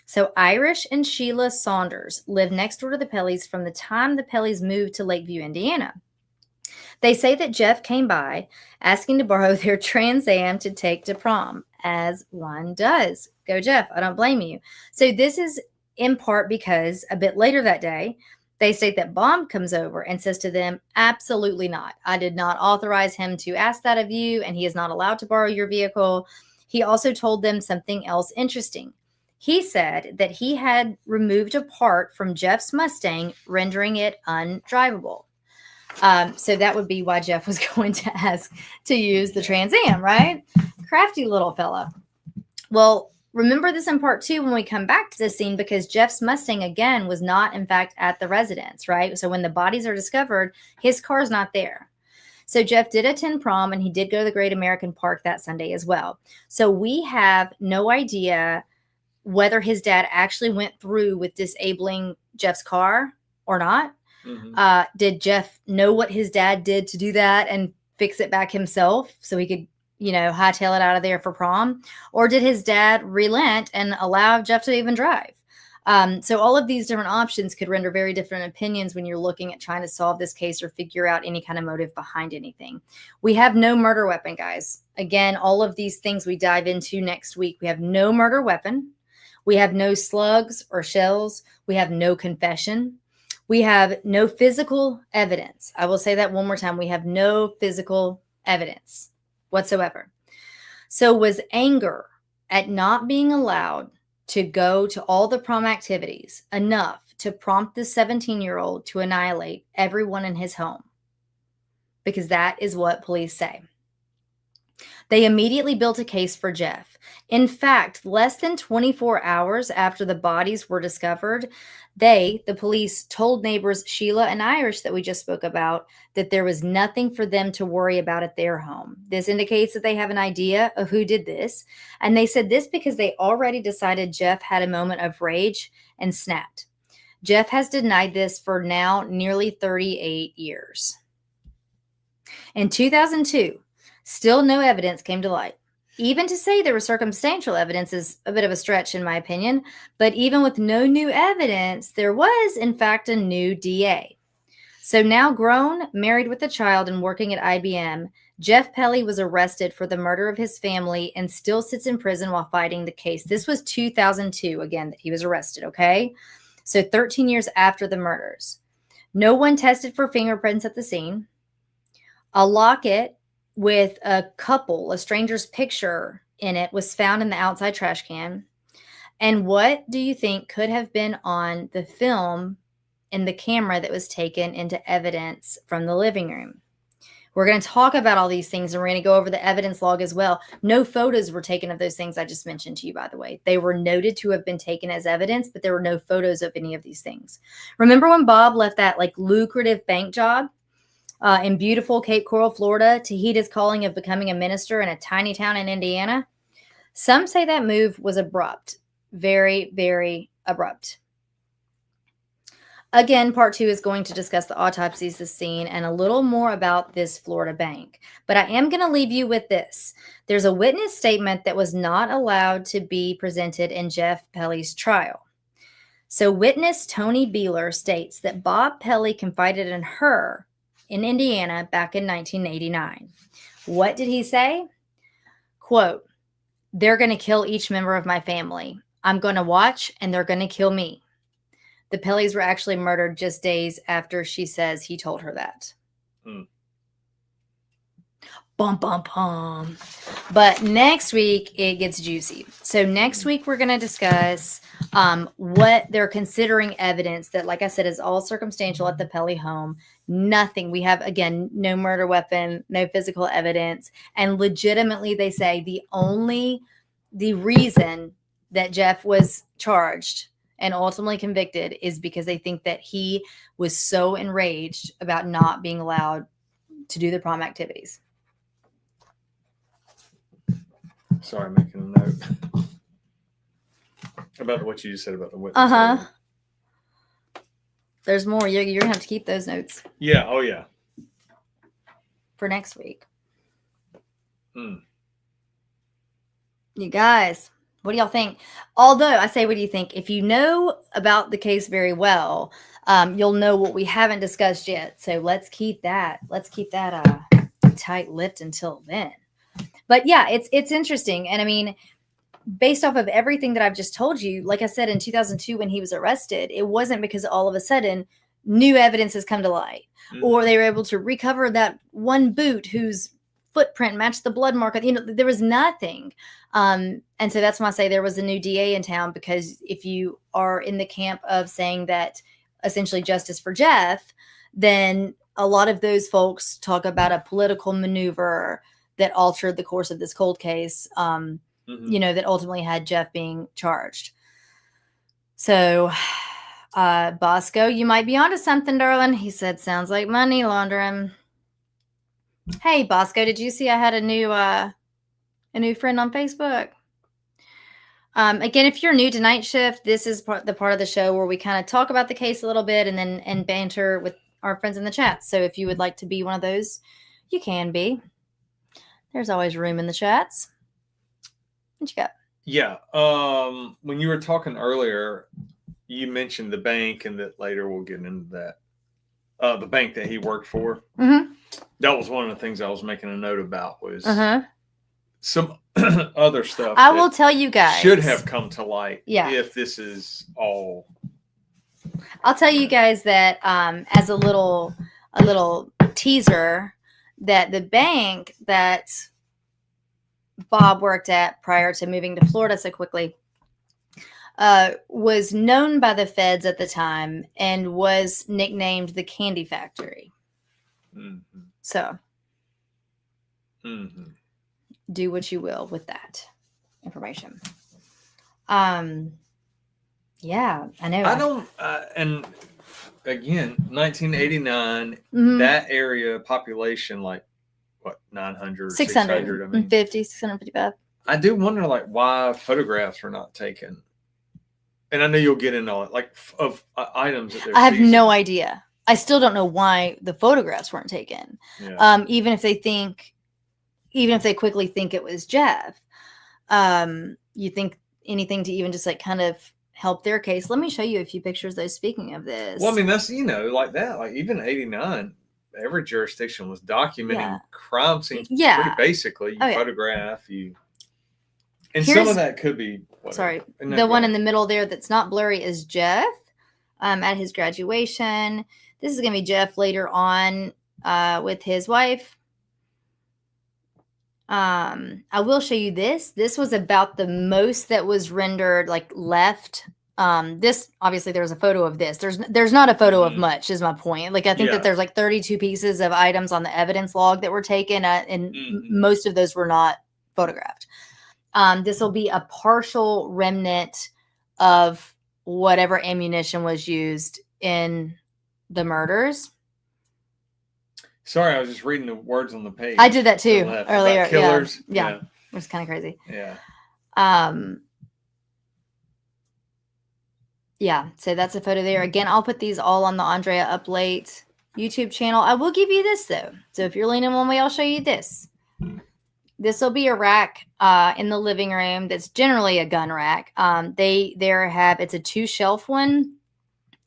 So Irish and Sheila Saunders lived next door to the Pelleys from the time the Pelleys moved to Lakeview, Indiana. They say that Jeff came by asking to borrow their Trans Am to take to prom, as one does. Go Jeff, I don't blame you. So this is in part because a bit later that day, they state that Bob comes over and says to them, absolutely not. I did not authorize him to ask that of you, and he is not allowed to borrow your vehicle. He also told them something else interesting. He said that he had removed a part from Jeff's Mustang, rendering it undrivable. So that would be why Jeff was going to ask to use the Trans Am, right? Crafty little fella. Well, remember this in part 2 when we come back to this scene, because Jeff's Mustang, again, was not, in fact, at the residence, right? So when the bodies are discovered, his car's not there. So Jeff did attend prom, and he did go to the Great American Park that Sunday as well. So we have no idea whether his dad actually went through with disabling Jeff's car or not. Mm-hmm. Did Jeff know what his dad did to do that and fix it back himself so he could hightail it out of there for prom? Or did his dad relent and allow Jeff to even drive? So all of these different options could render very different opinions when you're looking at trying to solve this case or figure out any kind of motive behind anything. We have no murder weapon, guys. Again, all of these things we dive into next week. We have no murder weapon. We have no slugs or shells. We have no confession. We have no physical evidence. I will say that one more time. We have no physical evidence whatsoever. So was anger at not being allowed to go to all the prom activities enough to prompt this 17-year-old to annihilate everyone in his home? Because that is what police say. They immediately built a case for Jeff. In fact, less than 24 hours after the bodies were discovered, the police, told neighbors Sheila and Irish that we just spoke about that there was nothing for them to worry about at their home. This indicates that they have an idea of who did this. And they said this because they already decided Jeff had a moment of rage and snapped. Jeff has denied this for now nearly 38 years. In 2002, still no evidence came to light. Even to say there was circumstantial evidence is a bit of a stretch, in my opinion. But even with no new evidence, there was, in fact, a new DA. So now grown, married with a child, and working at IBM, Jeff Pelley was arrested for the murder of his family and still sits in prison while fighting the case. This was 2002, again, that he was arrested, okay? So 13 years after the murders. No one tested for fingerprints at the scene. A locket with a stranger's picture in it, was found in the outside trash can. And what do you think could have been on the film in the camera that was taken into evidence from the living room? We're going to talk about all these things, and we're going to go over the evidence log as well. No photos were taken of those things I just mentioned to you, by the way. They were noted to have been taken as evidence, but there were no photos of any of these things. Remember when Bob left that lucrative bank job in beautiful Cape Coral, Florida, to heed his calling of becoming a minister in a tiny town in Indiana? Some say that move was abrupt. Very, very abrupt. Again, part 2 is going to discuss the autopsies, the scene, and a little more about this Florida bank. But I am going to leave you with this. There's a witness statement that was not allowed to be presented in Jeff Pelley's trial. So witness Tony Beeler states that Bob Pelley confided in her in Indiana back in 1989. What did he say? Quote, "They're going to kill each member of my family. I'm going to watch, and they're going to kill me." The Pelleys were actually murdered just days after she says he told her that. Bum, bum, bum. But next week, it gets juicy. So next week, we're going to discuss what they're considering evidence that, like I said, is all circumstantial at the Pelley home. Nothing. We have, again, no murder weapon, no physical evidence. And legitimately, they say the reason that Jeff was charged and ultimately convicted is because they think that he was so enraged about not being allowed to do the prom activities. Sorry, I'm making a note about what you just said about the witness. Uh-huh. There's more. You're going to have to keep those notes. Yeah. Oh, yeah. For next week. You guys, what do y'all think? Although I say, what do you think? If you know about the case very well, you'll know what we haven't discussed yet. So let's keep that tight-lipped until then. But yeah, it's interesting. And I mean, based off of everything that I've just told you, like I said, in 2002, when he was arrested, it wasn't because all of a sudden new evidence has come to light, or they were able to recover that one boot whose footprint matched the blood mark. There was nothing. And so that's why I say there was a new DA in town, because if you are in the camp of saying that essentially justice for Jeff, then a lot of those folks talk about a political maneuver that altered the course of this cold case, that ultimately had Jeff being charged. So, Bosco, you might be onto something, darling. He said, sounds like money laundering. Hey, Bosco, did you see I had a new friend on Facebook? Again, if you're new to Night Shift, this is the part of the show where we kind of talk about the case a little bit and banter with our friends in the chat. So if you would like to be one of those, you can be. There's always room in the chats. What you got? Yeah. When you were talking earlier, you mentioned the bank, and that later we'll get into that. The bank that he worked for. Mm-hmm. That was one of the things I was making a note about, was some other stuff. I will tell you guys. Should have come to light. Yeah. If this is all. I'll tell you guys that as a little teaser, that the bank that Bob worked at prior to moving to Florida so quickly was known by the feds at the time and was nicknamed the Candy Factory. Mm-hmm. So do what you will with that information. Yeah, I know. I don't, and again, 1989, that area population, like, what, 900, 600, I mean, 655. I do wonder, like, why photographs were not taken. And I know you'll get into it, like, of items that they're I have seizing. no idea. I still don't know why the photographs weren't taken. Yeah. Even if they quickly think it was Jeff, you think anything to even just like kind of help their case. Let me show you a few pictures though, speaking of this. Well, I mean, that's, like that, like even 89, every jurisdiction was documenting Yeah. crime scenes Yeah. pretty basically. You Oh, yeah. photograph, and Here's- some of that could be whatever. Sorry. No, The go one in ahead. the middle there that's not blurry is Jeff at his graduation. This is going to be Jeff later on with his wife. I will show you this. This was about the most that was rendered like left. This obviously there's a photo of this. There's not a photo of much is my point. Like I think that there's like 32 pieces of items on the evidence log that were taken and most of those were not photographed. This will be a partial remnant of whatever ammunition was used in the murders. Sorry, I was just reading the words on the page. I did that too earlier. About killers. Yeah. It was kind of crazy. Yeah. Yeah. So that's a photo there. Again, I'll put these all on the Andrea Up Late YouTube channel. I will give you this though. So if you're leaning one way, I'll show you this. This will be a rack in the living room. That's generally a gun rack. It's a 2-shelf one,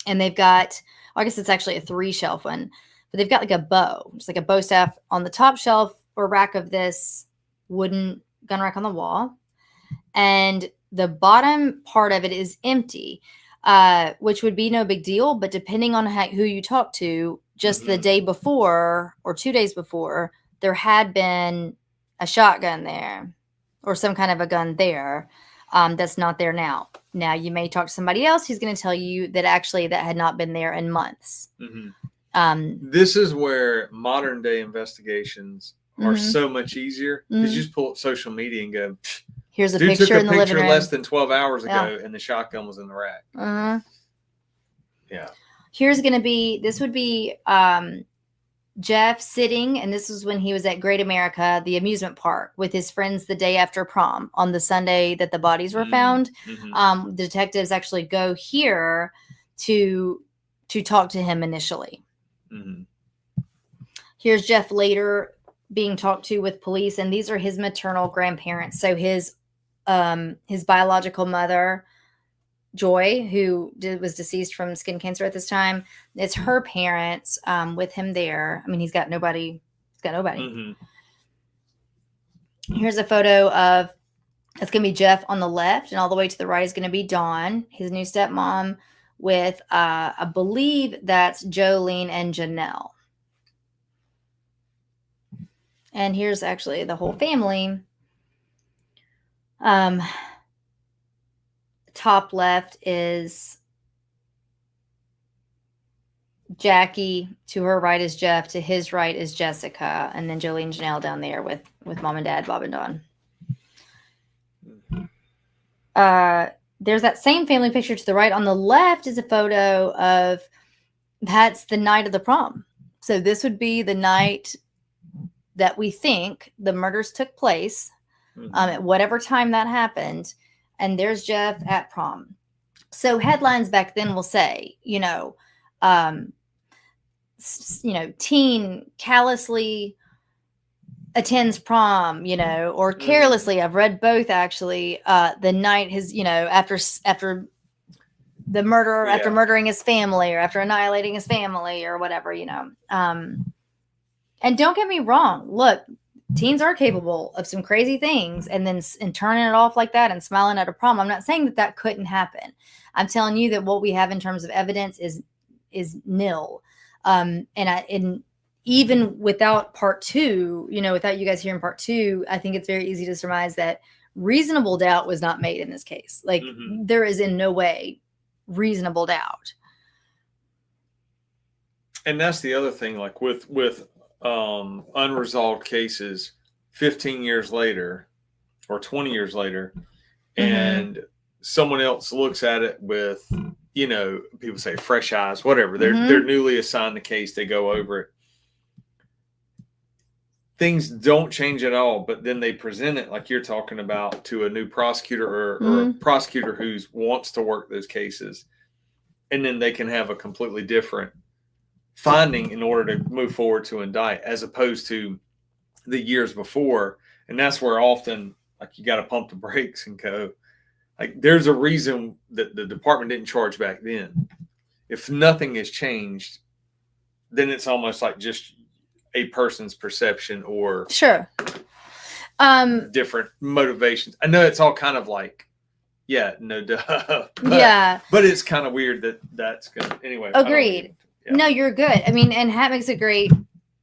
and they've got. Well, I guess it's actually a 3-shelf one. But they've got like a bow, just like a bow staff on the top shelf or rack of this wooden gun rack on the wall. And the bottom part of it is empty, which would be no big deal. But depending on who you talk to, just the day before or 2 days before, there had been a shotgun there or some kind of a gun there that's not there now. Now, you may talk to somebody else who's going to tell you that actually that had not been there in months. This is where modern day investigations are so much easier because you just pull up social media and go, here's a dude picture took a in the living picture room less than 12 hours ago and the shotgun was in the rack. Yeah. This would be Jeff sitting, and this was when he was at Great America, the amusement park, with his friends the day after prom on the Sunday that the bodies were found. The detectives actually go here to talk to him initially. Here's Jeff later being talked to with police, and these are his maternal grandparents. So his biological mother, Joy, who was deceased from skin cancer at this time, it's her parents with him there. I mean, he's got nobody. Here's a photo of, it's going to be Jeff on the left, and all the way to the right is going to be Dawn, his new stepmom, with I believe that's Jolene and Janelle. And here's actually the whole family. Top left is Jackie. To her right is Jeff. To his right is Jessica. And then Jolene and Janelle down there with mom and dad, Bob and Dawn. There's that same family picture to the right. On the left is a photo of, that's the night of the prom. So this would be the night that we think the murders took place, at whatever time that happened. And there's Jeff at prom. So headlines back then will say, teen callously attends prom, or carelessly. I've read both actually. The night after the murder, after murdering his family or after annihilating his family or whatever, And don't get me wrong. Look, teens are capable of some crazy things, and turning it off like that and smiling at a prom. I'm not saying that couldn't happen. I'm telling you that what we have in terms of evidence is nil. And even without part 2, without you guys hearing part 2, I think it's very easy to surmise that reasonable doubt was not made in this case. Like there is in no way reasonable doubt. And that's the other thing, like with unresolved cases 15 years later or 20 years later, and someone else looks at it with, people say fresh eyes, whatever. They're newly assigned the case. They go over it. Things don't change at all, but then they present it like you're talking about to a new prosecutor or a prosecutor who wants to work those cases. And then they can have a completely different finding in order to move forward to indict, as opposed to the years before. And that's where often, like, you got to pump the brakes and go, like, there's a reason that the department didn't charge back then. If nothing has changed, then it's almost like just a person's perception or Sure. different motivations. I know it's all kind of like, no duh. But it's kind of weird that's good. Anyway. Agreed. No, you're good. I mean, and Hat makes a great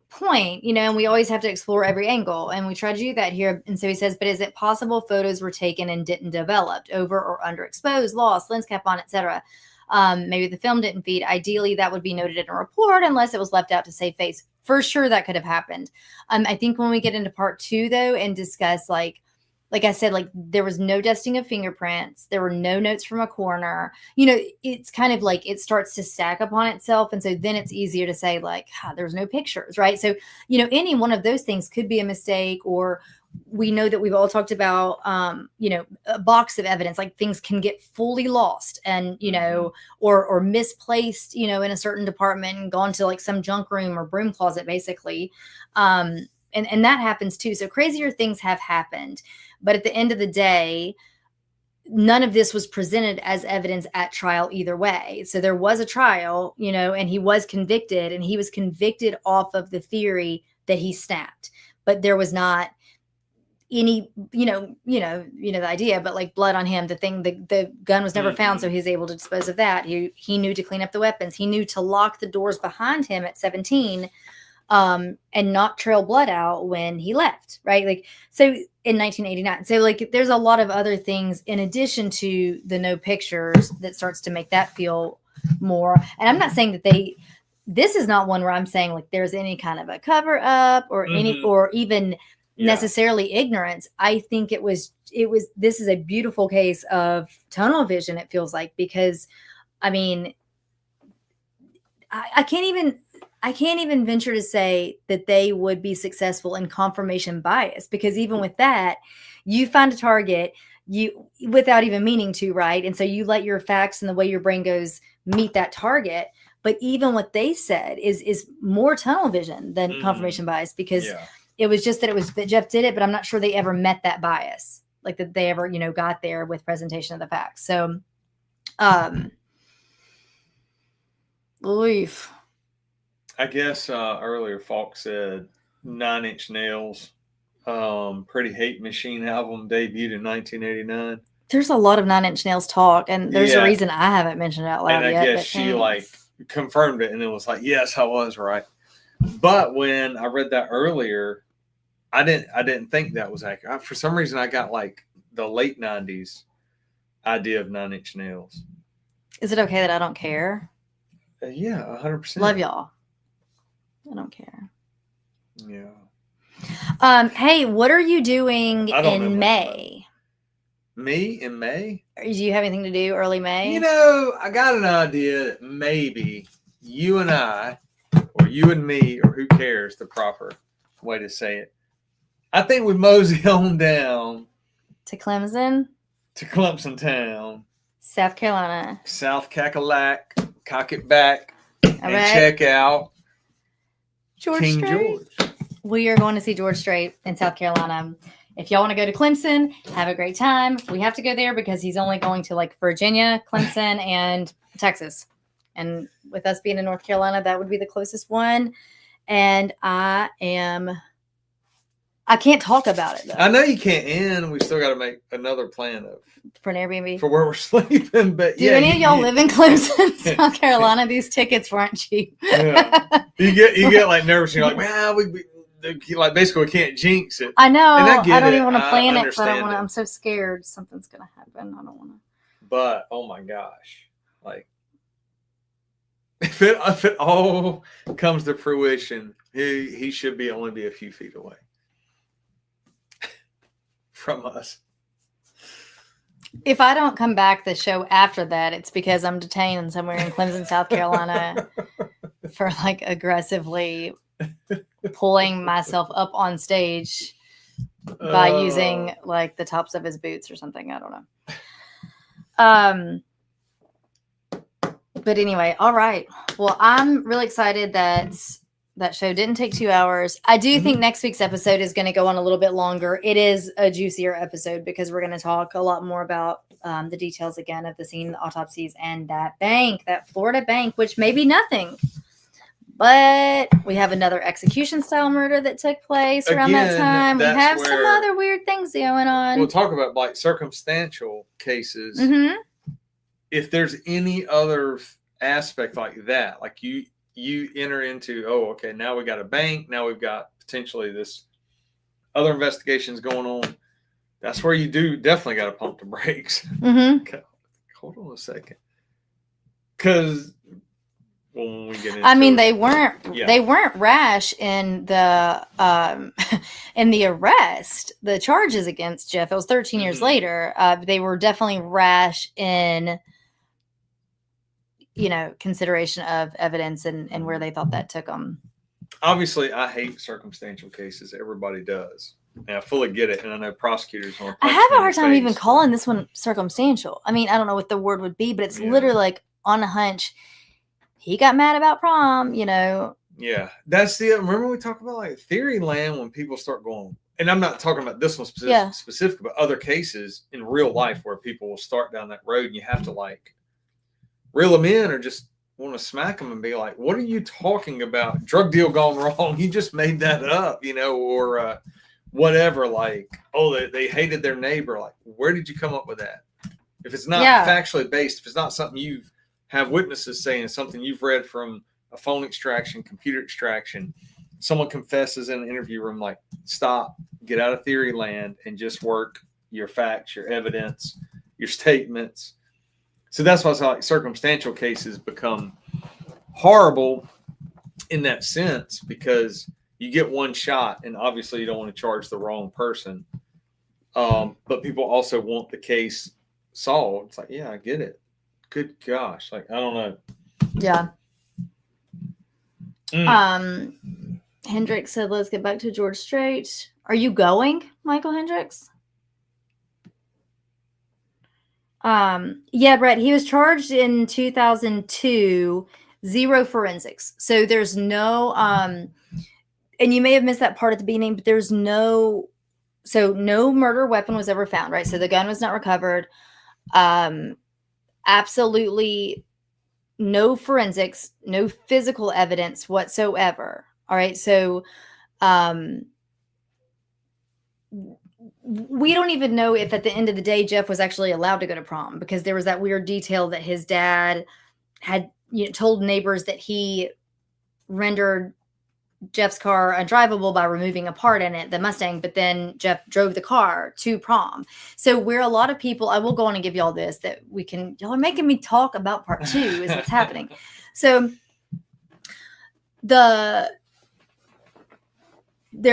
point, and we always have to explore every angle, and we try to do that here. And so he says, but is it possible photos were taken and didn't develop, over or underexposed, lost, lens cap on, etc.? Maybe the film didn't feed. Ideally, that would be noted in a report unless it was left out to save face. For sure, that could have happened. I think when we get into part 2, though, and discuss, like I said, like there was no dusting of fingerprints. There were no notes from a coroner. It's kind of like it starts to stack upon itself. And so then it's easier to say like, there's no pictures, right? So, any one of those things could be a mistake, or we know that we've all talked about, a box of evidence, like things can get fully lost and, or misplaced, in a certain department and gone to like some junk room or broom closet, basically. And that happens too. So crazier things have happened. But at the end of the day, none of this was presented as evidence at trial either way. So there was a trial, and he was convicted, and he was convicted off of the theory that he snapped. But there was not any, the idea, but like blood on him, the gun was never found. So he was able to dispose of that. He knew to clean up the weapons. He knew to lock the doors behind him at 17. And not trail blood out when he left, right? Like, so in 1989. So like, there's a lot of other things in addition to the no pictures that starts to make that feel more. And I'm not saying that this is not one where I'm saying like there's any kind of a cover up or or even necessarily ignorance. I think this is a beautiful case of tunnel vision. It feels like, because I mean, I can't even venture to say that they would be successful in confirmation bias, because even with that, you find a target without even meaning to, right? And so you let your facts and the way your brain goes meet that target. But even what they said is more tunnel vision than confirmation bias, because it was just that Jeff did it, but I'm not sure they ever met that bias, like that they ever, got there with presentation of the facts. So, Leaf. I guess earlier Falk said 9 Inch Nails, Pretty Hate Machine album debuted in 1989. There's a lot of 9 Inch Nails talk, and there's a reason I haven't mentioned it out loud yet. And I guess she like confirmed it, and it was like, yes, I was right. But when I read that earlier, I didn't think that was accurate. For some reason, I got like the late 90s idea of 9 Inch Nails. Is it okay that I don't care? Yeah, 100%. Love y'all. I don't care. Yeah. Hey, what are you doing in May? Me in May? Do you have anything to do early May? I got an idea that maybe you and I, or you and me, or who cares the proper way to say it. I think we mosey on down to Clemson Town, South Carolina, South Cackalack, cock it back, check out King George. We are going to see George Strait in South Carolina. If y'all want to go to Clemson, have a great time. We have to go there because he's only going to like Virginia, Clemson, and Texas. And with us being in North Carolina, that would be the closest one. And I can't talk about it, though. I know you can't, and we still got to make another plan for an Airbnb for where we're sleeping. But do any of y'all live in Clemson, South Carolina? These tickets weren't cheap. Yeah. You get like nervous. You're like, man, like basically we can't jinx it. I know. And I don't even want to plan it, but I'm so scared something's gonna happen. I don't want to. But oh my gosh, like if it all comes to fruition, he should only be a few feet away from us. If I don't come back the show after that, it's because I'm detained somewhere in Clemson, South Carolina for like aggressively pulling myself up on stage by using like the tops of his boots or something. I don't know. But anyway, all right. Well, I'm really excited that show didn't take 2 hours. I do think next week's episode is going to go on a little bit longer. It is a juicier episode because we're going to talk a lot more about the details again of the scene, the autopsies, and that Florida bank, which may be nothing, But we have another execution-style murder that took place around that Again, time. We that's have some where- other weird things going on. We'll talk about like circumstantial cases. Mm-hmm. If there's any other aspect like that, like you enter into, oh, okay, now we got a bank, now we've got potentially this other investigations going on. That's where you do definitely got to pump the brakes. Mm-hmm. Okay, hold on a second, because when we get into, I mean, it, they weren't rash in the in the arrest. The charges against Jeff, it was 13 years later. They were definitely rash in, consideration of evidence and where they thought that took them. Obviously, I hate circumstantial cases. Everybody does. And I fully get it. And I know prosecutors want to. I have a hard time even calling this one circumstantial. I mean, I don't know what the word would be, but it's literally like on a hunch. He got mad about prom, Yeah, that's remember we talked about like theory land when people start going, and I'm not talking about this one specific, but other cases in real life where people will start down that road and you have to like reel them in or just want to smack them and be like, what are you talking about? Drug deal gone wrong. You just made that up, or whatever. Like, oh, they hated their neighbor. Like, where did you come up with that? If it's not factually based, if it's not something you've have witnesses saying, something you've read from a phone extraction, computer extraction, someone confesses in an interview room, like, stop, get out of theory land and just work your facts, your evidence, your statements. So that's why it's like circumstantial cases become horrible in that sense, because you get one shot and obviously you don't want to charge the wrong person. But people also want the case solved. It's like, yeah, I get it. Good gosh. Like, I don't know. Yeah. Hendricks said, let's get back to George Strait. Are you going, Michael Hendricks? Yeah, Brett, he was charged in 2002, 0 forensics. So there's no, and you may have missed that part at the beginning, but there's no murder weapon was ever found, right? So the gun was not recovered. Absolutely no forensics, no physical evidence whatsoever. All right. So, we don't even know if at the end of the day, Jeff was actually allowed to go to prom, because there was that weird detail that his dad had told neighbors that he rendered Jeff's car undrivable by removing a part in it, the Mustang, but then Jeff drove the car to prom. So where a lot of people, I will go on and give you all this, that y'all are making me talk about part 2 is what's happening. So there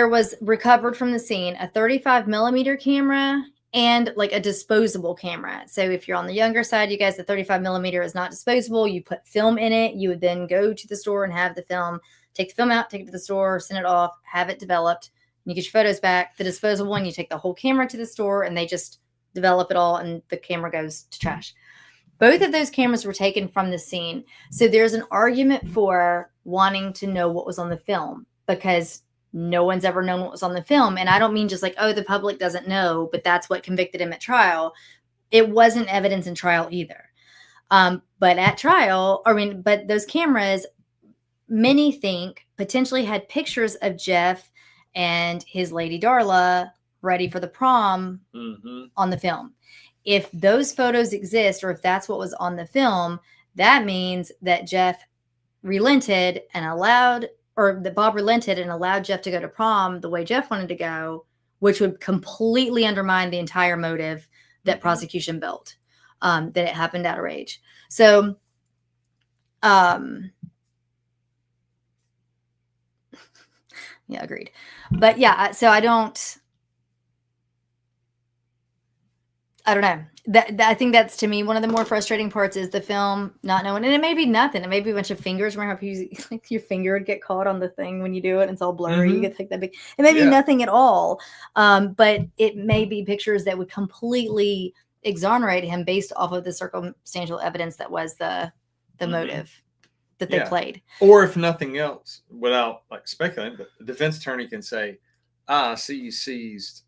was recovered from the scene a 35 millimeter camera and like a disposable camera. So if you're on the younger side, you guys, the 35 millimeter is not disposable. You put film in it. You would then go to the store and have the film. Take the film out, take it to the store, send it off, have it developed. You get your photos back. The disposable one, you take the whole camera to the store and they just develop it all and the camera goes to trash. Both of those cameras were taken from the scene. So there's an argument for wanting to know what was on the film, because no one's ever known what was on the film. And I don't mean just like, oh, the public doesn't know, but that's what convicted him at trial. It wasn't evidence in trial either. But at trial, but those cameras, many think potentially had pictures of Jeff and his lady Darla ready for the prom on the film. If those photos exist, or if that's what was on the film, that means that Jeff relented and that Bob relented and allowed Jeff to go to prom the way Jeff wanted to go, which would completely undermine the entire motive that prosecution built, that it happened out of rage. So, yeah, agreed. But yeah, so I don't know. I think that's, to me, one of the more frustrating parts is the film not knowing. And it may be nothing. It may be a bunch of fingers. Remember how like your finger would get caught on the thing when you do it and it's all blurry. You get like that big. It may be nothing at all. But it may be pictures that would completely exonerate him based off of the circumstantial evidence that was the motive that they played. Or if nothing else, without like speculating, but the defense attorney can say, I see you seized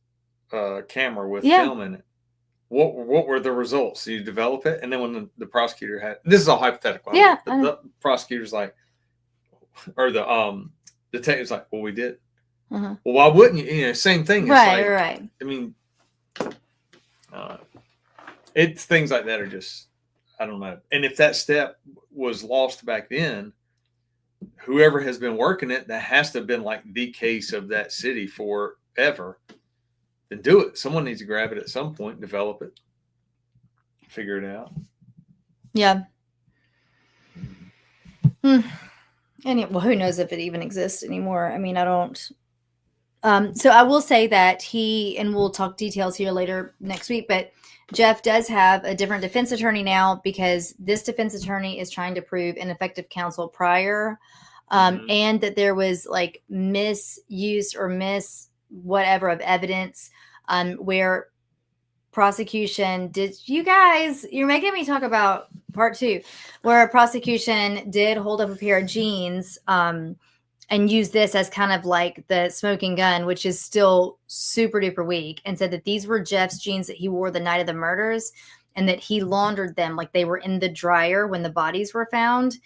a camera with film in it. What were the results? Did you develop it? And then when the prosecutor this is all hypothetical. Yeah. The prosecutor's like, or the detective's like, well, we did. Uh-huh. Well, why wouldn't you? You know, same thing. It's Right, like, right. I mean, it's things like that are just, I don't know. And if that step was lost back then, whoever has been working it, that has to have been like the case of that city forever. Then do it. Someone needs to grab it at some point, develop it, figure it out. Yeah. And well, who knows if it even exists anymore? I mean, I don't. So I will say that and we'll talk details here later next week, but Jeff does have a different defense attorney now because this defense attorney is trying to prove ineffective counsel prior, and that there was like misuse or whatever of evidence, where prosecution you're making me talk about part 2, where a prosecution did hold up a pair of jeans, and use this as kind of like the smoking gun, which is still super duper weak, and said that these were Jeff's jeans that he wore the night of the murders and that he laundered them like they were in the dryer when the bodies were found.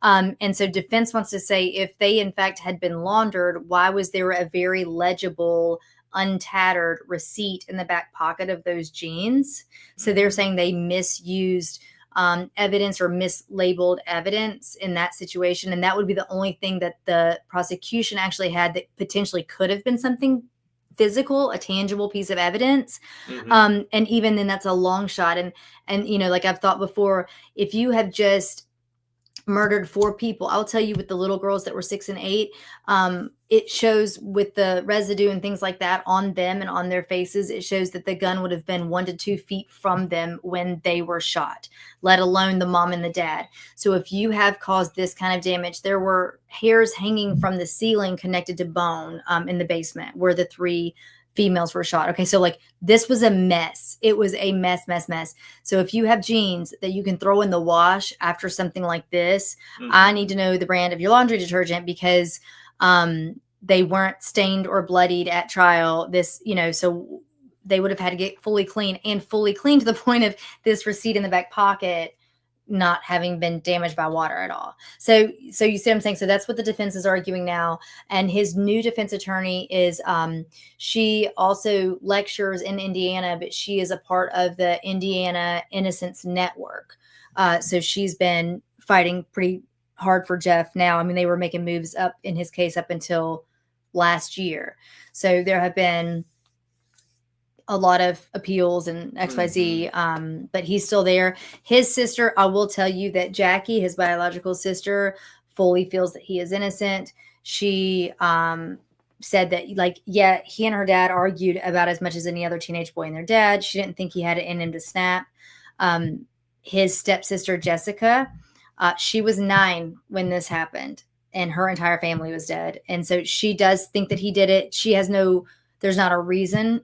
And so defense wants to say if they in fact had been laundered, why was there a very legible, untattered receipt in the back pocket of those jeans? So they're saying they misused evidence or mislabeled evidence in that situation. And that would be the only thing that the prosecution actually had that potentially could have been something physical, a tangible piece of evidence. And even then that's a long shot. And, you know, like I've thought before, if you have just murdered 4 people, I'll tell you with the little girls that were 6 and 8, it shows with the residue and things like that on them and on their faces, it shows that the gun would have been 1 to 2 feet from them when they were shot, let alone the mom and the dad. So if you have caused this kind of damage, there were hairs hanging from the ceiling connected to bone in the basement where the 3 females were shot. Okay, so like this was a mess. It was a mess. So if you have jeans that you can throw in the wash after something like this, I need to know the brand of your laundry detergent because they weren't stained or bloodied at trial. This, you know, so they would have had to get fully clean to the point of this receipt in the back pocket not having been damaged by water at all. So you see what I'm saying? So that's what the defense is arguing now. And his new defense attorney is, she also lectures in Indiana, but she is a part of the Indiana Innocence Network. So she's been fighting pretty hard for Jeff now. I mean, they were making moves up in his case up until last year. So there have been a lot of appeals and XYZ, but he's still there. His sister, I will tell you that Jackie, his biological sister, fully feels that he is innocent. She said that, like, yeah, he and her dad argued about as much as any other teenage boy and their dad. She didn't think he had it in him to snap. His stepsister, Jessica, she was 9 when this happened, and her entire family was dead. And so she does think that he did it. There's not a reason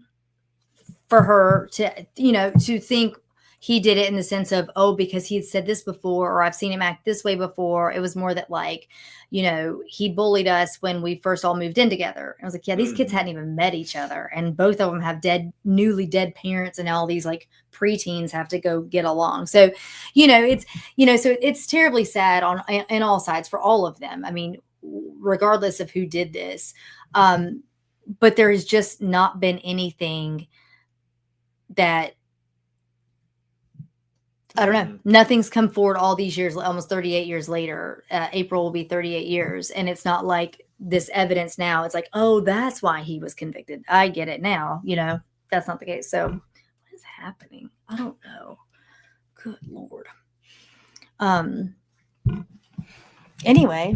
for her to, you know, to think he did it in the sense of, oh, because he had said this before, or I've seen him act this way before. It was more that, like, you know, he bullied us when we first all moved in together. I was like, yeah, these kids hadn't even met each other. And both of them have newly dead parents. And all these like preteens have to go get along. So, you know, so it's terribly sad in all sides for all of them. I mean, regardless of who did this. But there has just not been anything that, I don't know, nothing's come forward all these years, almost 38 years later. April will be 38 years. And it's not like this evidence now. It's like, oh, that's why he was convicted. I get it now. You know, that's not the case. So what is happening? I don't know. Good Lord. Anyway,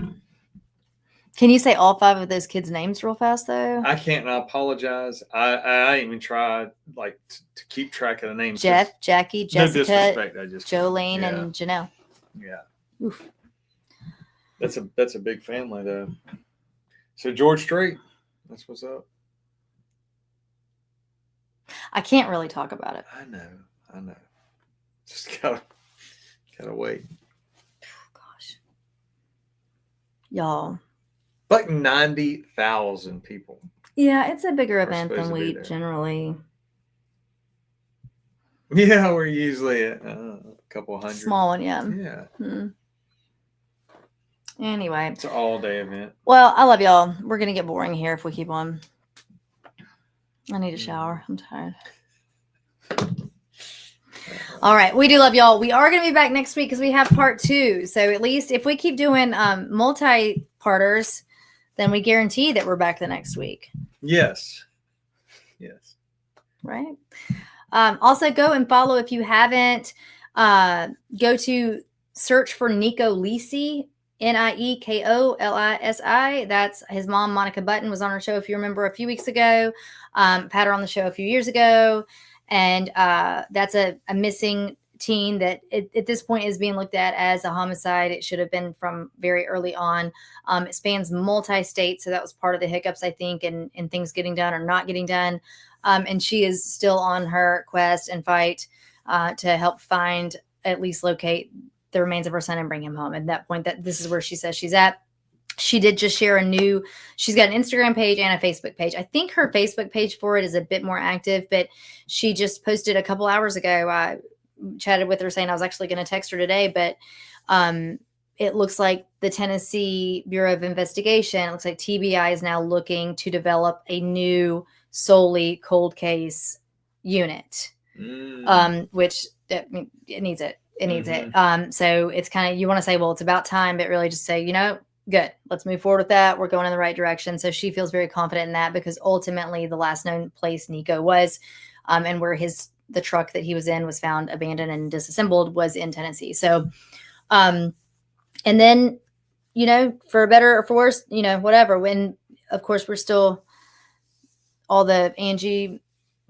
can you say all 5 of those kids' names real fast, though? I can't, and I apologize. I even tried like to keep track of the names. Jeff, Jackie, Jessica, no disrespect, Jolene, and Janelle. Yeah. Oof. That's a big family, though. So George Strait, that's what's up. I can't really talk about it. I know. Just gotta wait. Oh, gosh. Y'all. Like 90,000 people. Yeah, it's a bigger event than we generally. Yeah, we're usually at a couple hundred. Small one, yeah. Yeah. Anyway. It's an all-day event. Well, I love y'all. We're going to get boring here if we keep on. I need a shower. I'm tired. All right. We do love y'all. We are going to be back next week because we have part 2. So at least if we keep doing multi-parters, then we guarantee that we're back the next week. Yes. Yes. Right. Also, go and follow if you haven't. Go to search for Nico Lisi, Niekolisi. That's his mom, Monica Button, was on our show, if you remember, a few weeks ago. Had her on the show a few years ago. And that's a missing teen that at this point is being looked at as a homicide. It should have been from very early on. It spans multi-state, so that was part of the hiccups, I think, and things getting done or not getting done. And she is still on her quest and fight to help find, at least locate the remains of her son and bring him home. At that point, that this is where she says she's at. She did just share she's got an Instagram page and a Facebook page. I think her Facebook page for it is a bit more active, but she just posted a couple hours ago. I chatted with her saying I was actually going to text her today, but it looks like the Tennessee Bureau of Investigation, it looks like TBI is now looking to develop a new solely cold case unit, which it needs it. It needs it. So it's kind of, you want to say, well, it's about time, but really just say, good, let's move forward with that. We're going in the right direction. So she feels very confident in that because ultimately the last known place Nico was and where the truck that he was in was found abandoned and disassembled was in Tennessee. So, and then, for better or for worse, whatever, when of course we're still all the Angie,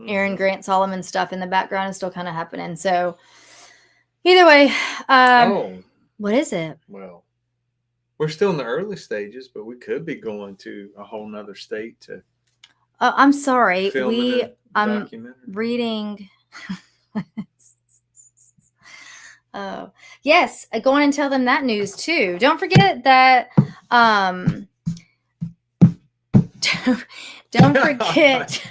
Aaron, Grant, Solomon stuff in the background is still kind of happening. So either way, what is it? Well, we're still in the early stages, but we could be going to a whole nother state to. I'm sorry. I'm reading. Oh, yes. Go on and tell them that news too. Don't forget that. Don't forget.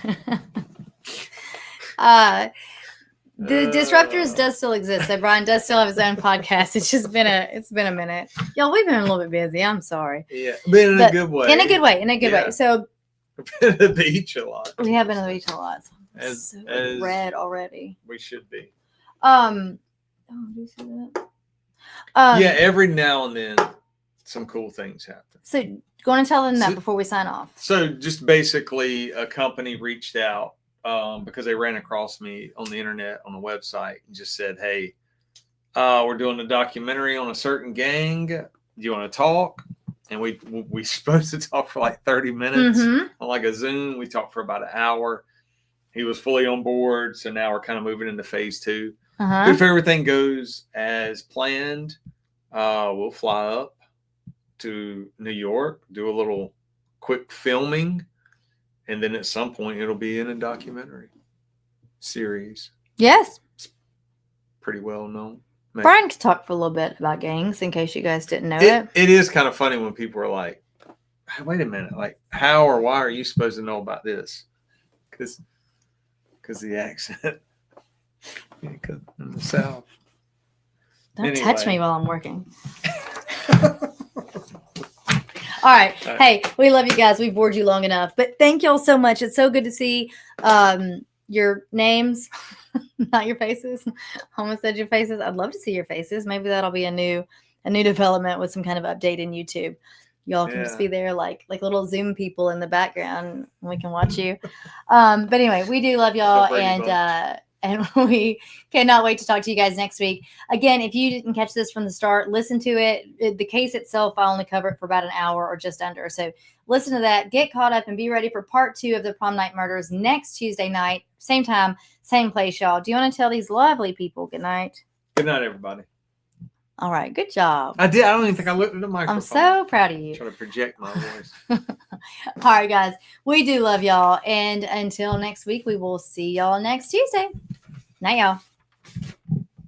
The Disruptors does still exist. So Brian does still have his own podcast. It's just been a minute. Y'all, we've been a little bit busy. I'm sorry. Yeah. Been in a good way. In a good way. So we've been to the beach a lot. We have been to the beach a lot. As red already. We should be. Do you see that? Yeah, every now and then some cool things happen. So go on and tell them that before we sign off. So just basically a company reached out because they ran across me on the internet on the website and just said, hey, we're doing a documentary on a certain gang. Do you want to talk? And we supposed to talk for like 30 minutes on like a Zoom. We talked for about an hour. He was fully on board. So now we're kind of moving into phase 2. If everything goes as planned, we'll fly up to New York, do a little quick filming. And then at some point, it'll be in a documentary series. Yes. It's pretty well known. Maybe. Brian could talk for a little bit about gangs in case you guys didn't know it. It is kind of funny when people are like, hey, wait a minute. Like, how or why are you supposed to know about this? Because the accent. Because in the South. Don't touch me while I'm working. All right. Hey, we love you guys. We've bored you long enough. But thank y'all so much. It's so good to see your names, not your faces. I almost said your faces. I'd love to see your faces. Maybe that'll be a new development with some kind of update in YouTube. Y'all can just be there like little Zoom people in the background. And we can watch you. But anyway, we do love y'all. And we cannot wait to talk to you guys next week. Again, if you didn't catch this from the start, listen to it. The case itself, I only cover it for about an hour or just under. So listen to that, get caught up, and be ready for part 2 of the Prom Night Murders next Tuesday night. Same time, same place, y'all. Do you want to tell these lovely people good night? Good night, everybody. All right, good job. I did. I don't even think I looked at the microphone. I'm so proud of you. Trying to project my voice. All right, guys. We do love y'all. And until next week, we will see y'all next Tuesday. Night, y'all.